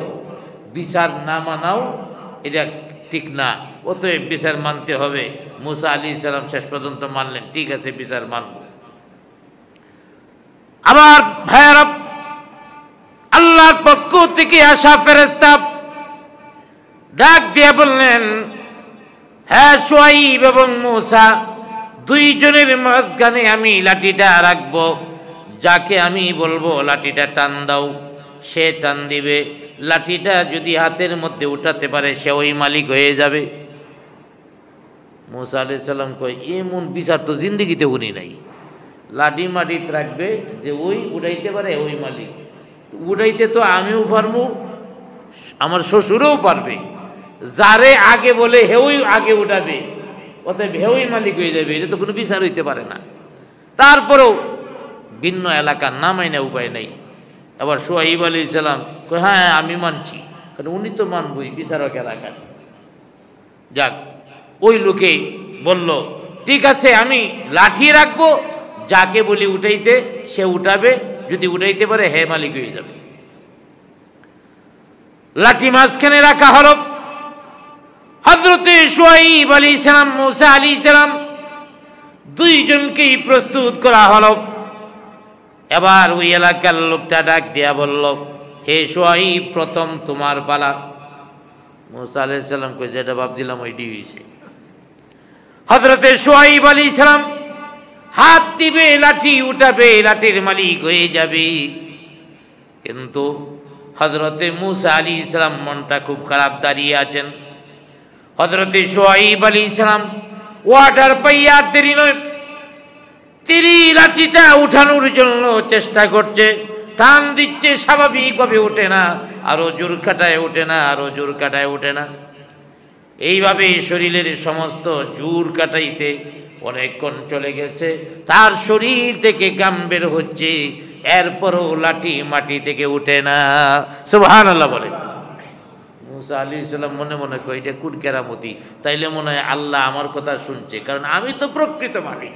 বিচার না মানাও এটা ঠিক না, অতএব বিচার মানতে হবে। মুসা আলাইহিস সালাম শেষ পর্যন্ত মানলেন, ঠিক আছে বিচার মানব। আবার ভাইয়ারা, আল্লাহর পক্ষ থেকে আসা ফেরেশতা ডাক দিয়ে বললেন হ্যাঁ শুআইব এবং মুসা দুইজনের মাঝখানে আমি লাঠিটা রাখবো, যাকে আমি বলবো লাঠিটা টান দাও সে টান দিবে, লাঠিটা যদি হাতের মধ্যে উঠাতে পারে সে ওই মালিক হয়ে যাবে। মুসা আলাইহিস সালাম কয় এমন বিচার তো জিন্দগিতে উনি নাই, লাঠি মাটিতে রাখবে যে ওই উঠাইতে পারে ওই মালিক, উঠাইতে তো আমিও পারবো আমার শ্বশুরও পারবে, যারে আগে বলে হেউই আগে উঠাবে, অতএব হেউই মালিক হয়ে যাবে, এটা তো কোনো বিচার হইতে পারে না। তারপরেও ভিন্ন এলাকার না মাইনে উপায় নাই। আবার শুআইব আলাইহিস সালাম কয় হ্যাঁ আমি মানছি, কারণ উনি তো মানবই বিচারক এলাকার। যাক, ওই লোকে বলল ঠিক আছে আমি লাঠি রাখবো, যাকে বলি উঠাইতে সে উঠাবে, যদি উঠাইতে পারে হে মালিক হয়ে যাবে। লাঠি মাঝখানে রাখা হলো। হযরতে শুআইব আলাইহিস সালাম মুসা আলাইহিস সালাম দুইজনকেই প্রস্তুত করা হলো। এবার ওই এলাকার লোকটা ডাক দিয়া বলল হে শুআইব প্রথম তোমার পালা। মুসা আলাইহিস সালাম কই যেটা ভাবছিলাম ওইটি হইছে। হযরতে শুআইব আলাইহিস সালাম হাত দিবে, লাঠি উঠাবে, লাঠির মালিক হয়ে যাবে। কিন্তু হযরতে মুসা আলাইহিস সালাম মনটা খুব খারাপ, দাঁড়িয়ে আছেন। হযরতে শুআইব আলাইহিস সালাম ওয়াটার পাইয়া দেরি নয়, তিনি লাঠিটা উঠানোর জন্য চেষ্টা করছে, টান দিচ্ছে, স্বাভাবিকভাবে ওঠে না, আরো জোর কাটায় ওঠে না, আরো জোর কাটায় ওঠে না। এইভাবে শরীরের সমস্ত জোর কাটাইতে অনেকক্ষণ চলে গেছে, তার শরীর থেকে ঘাম বের হচ্ছে, এরপরও লাঠি মাটি থেকে উঠে না। সুবহানাল্লাহ বলে। মুসা আলাইহিস সালাম মনে মনে কয় এটা কোন কেরামতি, তাইলে মনে হয় আল্লাহ আমার কথা শুনছে, কারণ আমি তো প্রকৃত মালিক,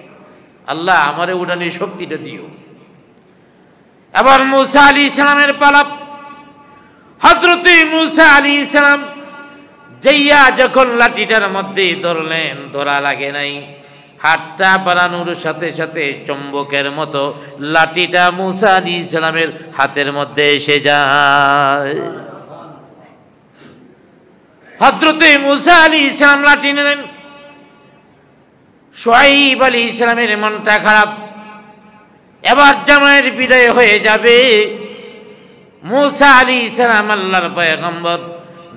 আল্লাহ আমারে উঠানোর শক্তিটা দিও। এবার মুসা আলাইহিস সালামের পালা। হযরতে মুসা আলাইহিস সালাম যাইয়া যখন লাঠিটার মধ্যে ধরলেন, ধরা লাগে নাই, হাতটা বাড়ানোর সাথে সাথে চুম্বকের মতো লাঠিটা মুসা আলাইহিস সালামের হাতের মধ্যে এসে যায়। হযরতে মুসা আলাইহিস সালাম লাঠি নিলেন। শুআইব আলাইহিস সালামের মনটা খারাপ, এবার জামাইয়ের বিদায় হয়ে যাবে। মুসা আলাইহিস সালাম আল্লাহর পয়গম্বর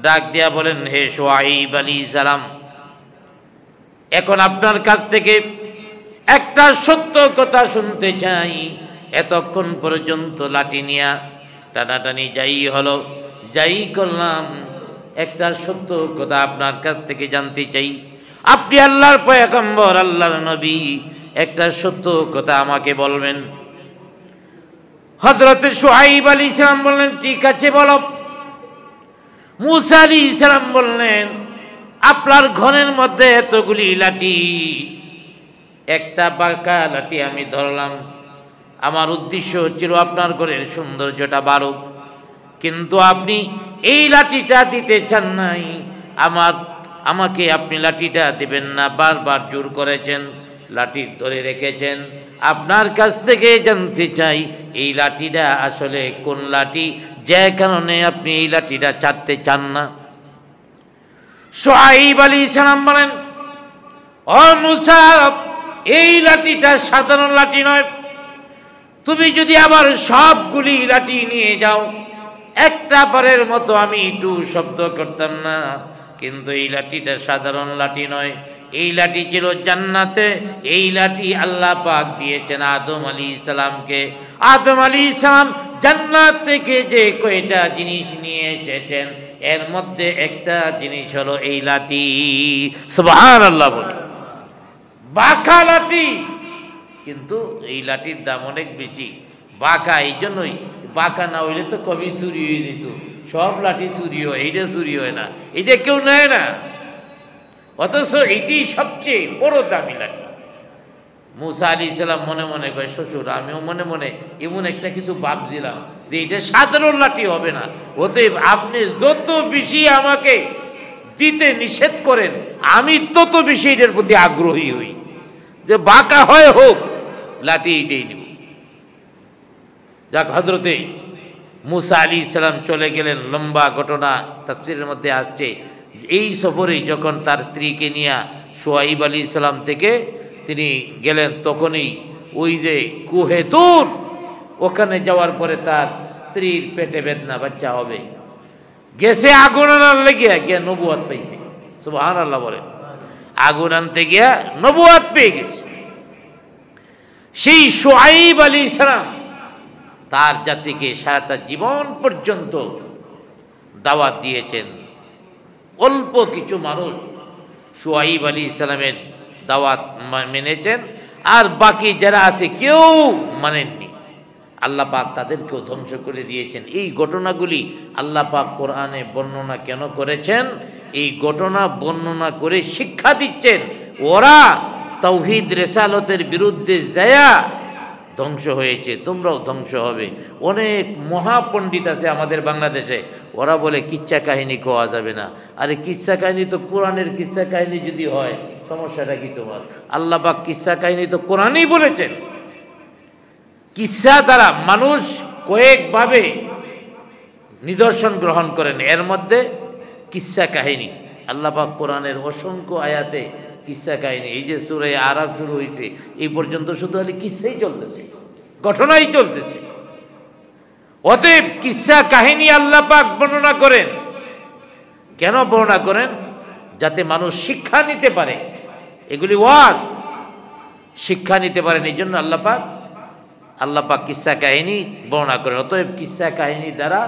ডাক দিয়া বলেন হে শুআইব আলাইহিস সালাম, এখন আপনার কাছ থেকে একটা সত্য কথা শুনতে চাই। এতক্ষণ পর্যন্ত লাঠি নিয়া টানাটানি যাই হলো, যাই করলাম, একটা সত্য কথা আপনার কাছ থেকে জানতে চাই। আপনি আল্লাহর পয়গম্বর, আল্লাহর নবী, একটা সত্য কথা আমাকে বলবেন। হযরতে শুআইব আলাইহিস সালাম বললেন ঠিক আছে বলো। মুসা আলাইহিস সালাম বললেন আপনার ঘরের মধ্যে এতগুলি লাঠি, একটা বাঁকা লাঠি আমি ধরলাম, আমার উদ্দেশ্য ছিল আপনার ঘরের সৌন্দর্যটা বাড়ুক, কিন্তু আপনি এই লাঠিটা দিতে চান নাই, আমাকে আপনি লাঠিটা দিবেন না, বারবার জোর করেছেন, লাঠি ধরে রেখেছেন। আপনার কাছ থেকে জানতে চাই এই লাঠিটা আসলে কোন লাঠি, যে কারণে আপনি এই লাঠিটা ছাড়তে চান না? শুআয়ব আলাইহিস সালাম বলেন, ও মূসা, এই লাঠিটা সাধারণ লাঠি নয়। তুমি যদি আবার সবগুলি লাঠি নিয়ে যাও, একটা বারের মতো আমি একটু শব্দ করতাম না। কিন্তু এই লাঠিটা সাধারণ লাঠি নয়, এই লাঠি ছিল জান্নাতে। এই লাঠি আল্লাহ পাক দিয়েছেন আদম আলাইহিস সালামকে। আদম আলাইহিস সালাম জান্নাত থেকে যে কয়টা জিনিস নিয়ে এসেছেন, এর মধ্যে একটা জিনিস হলো এই লাঠি। সুবহানাল্লাহ বলে, বাঁকা লাঠি। কিন্তু এই লাঠির দাম অনেক বেশি। বাঁকা, এই জন্যই বাঁকা না হইলে তো কবি চুরি হয়ে যেত। সব লাঠি চুরি হয়, এইটা চুরি হয় না, এটা কেউ নেয় না। অথচ এটি সবচেয়ে বড় দামি লাঠি। মূসা আলাইহিস সালাম মনে মনে কয়, শ্বশুর আমিও মনে মনে এমন একটা কিছু ভাবছিলাম যে এটা সাধারণ লাঠি হবে না। অতএব আপনি যত বেশি আমাকে দিতে নিষেধ করেন, আমি তত বেশি এটার প্রতি আগ্রহী হই, যে বাঁকা হয় হোক, লাঠি এটাই নিব। যাক, হযরতে মূসা আলাইহিস সালাম চলে গেলেন। লম্বা ঘটনা তাফসীরের মধ্যে আসছে। এই সফরে যখন তার স্ত্রীকে নিয়ে শুআয়ব আলাইহিস সালাম থেকে তিনি গেলেন, তখনই ওই যে কুহে তুর, ওখানে যাওয়ার পরে তার স্ত্রীর পেটে বেদনা, বাচ্চা হবে। গেছে আগুন আনার লেগে, গিয়া নবুয়ত পেয়েছে। সুবহানাল্লাহ বলেন, আগুন আনতে গিয়া নবুয়ত পেয়ে গেছে। সেই শুআয়ব আলাইহিস সালাম তার জাতিকে সারাটা জীবন পর্যন্ত দাওয়াত দিয়েছেন। অল্প কিছু মানুষ শুআয়ব আলাইহিস সালামের দাওয়াত মেনেছেন, আর বাকি যারা আছে কেউ মানেননি। আল্লাহ পাক তাদেরকেও ধ্বংস করে দিয়েছেন। এই ঘটনাগুলি আল্লাহ পাক কোরআনে বর্ণনা কেন করেছেন? এই ঘটনা বর্ণনা করে শিক্ষা দিচ্ছেন, ওরা তাওহীদ রিসালতের বিরুদ্ধে যায়া ধ্বংস হয়েছে, তোমরাও ধ্বংস হবে। অনেক মহাপণ্ডিত আছে আমাদের বাংলাদেশে, ওরা বলে কিচ্ছা কাহিনী কোয়া যাবে না। আরে কিচ্ছা কাহিনী তো কোরআনের কিচ্ছা কাহিনী যদি হয়, সমস্যাটা কি তোমার? আল্লাহ পাক কিচ্ছা কাহিনী তো কোরআনেই বলেছেন। কিচ্ছা দ্বারা মানুষ কয়েকভাবে নিদর্শন গ্রহণ করেন, এর মধ্যে কিচ্ছা কাহিনী। আল্লাহ পাক কোরআনের অসংখ্য আয়াতে কিচ্ছা কাহিনী, এই যে সূরা আরাফ শুরু হয়েছে এই পর্যন্ত শুধু খালি কিচ্ছাই চলতেছে, ঘটনাই চলতেছে। অতএব কিচ্ছা কাহিনী আল্লাহ পাক বর্ণনা করেন। কেন বর্ণনা করেন? যাতে মানুষ শিক্ষা নিতে পারে। এগুলি ওয়াজ, শিক্ষা নিতে পারেন, এই জন্য আল্লাহ পাক কিচ্ছা কাহিনী বর্ণনা করেন। অতএব কিচ্ছা কাহিনী দ্বারা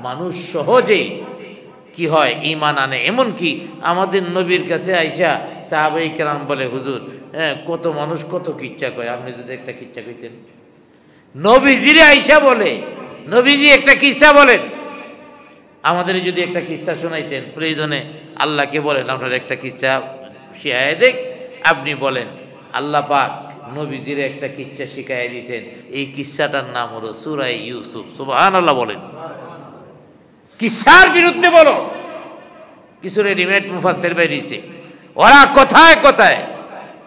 মানুষ সহজেই কি হয়, ঈমান আনে। এমনকি আমাদের নবীর কাছে আইসা সাহাবায়ে কেরাম বলে, হুজুর কত মানুষ কত কিচ্ছা কয়, আপনি যদি একটা কিচ্ছা কইতেন। নবীজিরে আইসা বলে, নবীজি একটা কিচ্ছা বলেন, আমাদের যদি একটা কিচ্ছা শোনাইতেন। প্রয়োজনে আল্লাহকে বলেন আপনার একটা কিচ্ছা শিখায় দেখ, আপনি বলেন। আল্লাহ পাক নবীজিরে একটা কিচ্ছা শিখাই দিয়েছেন। এই কিচ্ছাটার নাম হলো সূরা ইউসুফ। সুবহানাল্লাহ বলেন। কিচ্ছার বিরুদ্ধে বলো। কিছু রেডিমেড মুফাসসির বেরিয়েছে, ওরা কথায় কথায়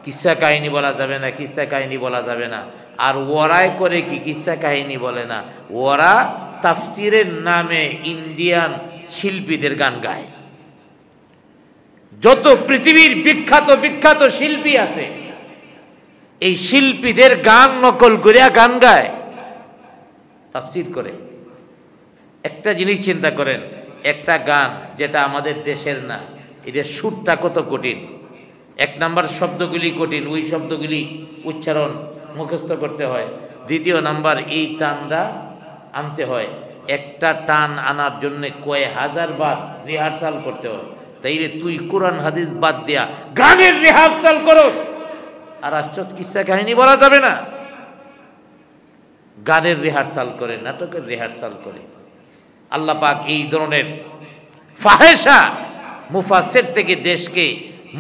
কিচ্ছা কাহিনী বলা যাবে না, কিচ্ছা কাহিনী বলা যাবে না। আর ওরাই করে কি, কিচ্ছা কাহিনী বলে না, ওরা তাফসিরের নামে ইন্ডিয়ান শিল্পীদের গান গায়। যত পৃথিবীর বিখ্যাত বিখ্যাত শিল্পী আছে, এই শিল্পীদের গান নকল করিয়া গান গায়, তাফসির করে। একটা জিনিস চিন্তা করেন, একটা গান যেটা আমাদের দেশের না, এটার সুরটা কত কঠিন। এক নাম্বার শব্দগুলি কঠিন, ওই শব্দগুলি উচ্চারণ মুখস্থ করতে হয়। দ্বিতীয় নাম্বার এই টানটা আনতে হয়। একটা টান আনার জন্য কয় হাজার বার রিহার্সাল করতে হয়। তাইলে তুই কোরআন হাদিস বাদ দিয়া গানের রিহার্সাল করো, আর আশ্চর্য কিচ্ছা কাহিনী বলা যাবে না। গানের রিহার্সাল করে, নাটকের রিহার্সাল করে। আল্লাহ পাক এই ধরনের ফাহেসা মুফাসসির থেকে দেশকে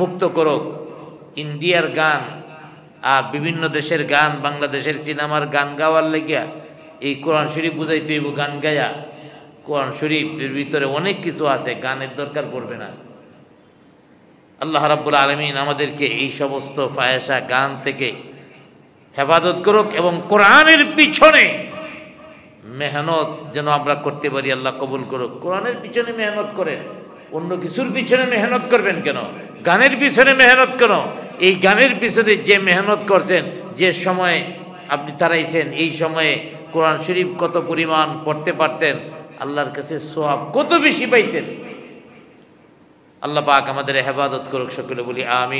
মুক্ত করুক। ইন্ডিয়ার গান আর বিভিন্ন দেশের গান, বাংলাদেশের সিনেমার গান গাওয়ার লেগিয়া এই কোরআন শরীফ বুঝাইতে হইব গান গায়া। কোরআন শরীফের ভিতরে অনেক কিছু আছে, গানের দরকার পড়বে না। আল্লাহ রাব্বুল আলামিন আমাদেরকে এই সমস্ত ফাহেসা গান থেকে হেফাজত করুক এবং কোরআনের পিছনে মেহনত যেন আমরা করতে পারি, আল্লাহ কবুল করুক। কোরআনের পিছনে মেহনত করেন, অন্য কিছুর পিছনে মেহনত করবেন কেন? গানের পিছনে মেহনত কেন? এই গানের পিছনে যে মেহনত করছেন, যে সময়ে আপনি তাড়াইছেন, এই সময়ে কোরআন শরীফ কত পরিমাণ পড়তে পারতেন, আল্লাহর কাছে সওয়াব কত বেশি পাইতেন। আল্লাহ পাক আমাদের হেফাজত করুক, সকলে বলি আমিন।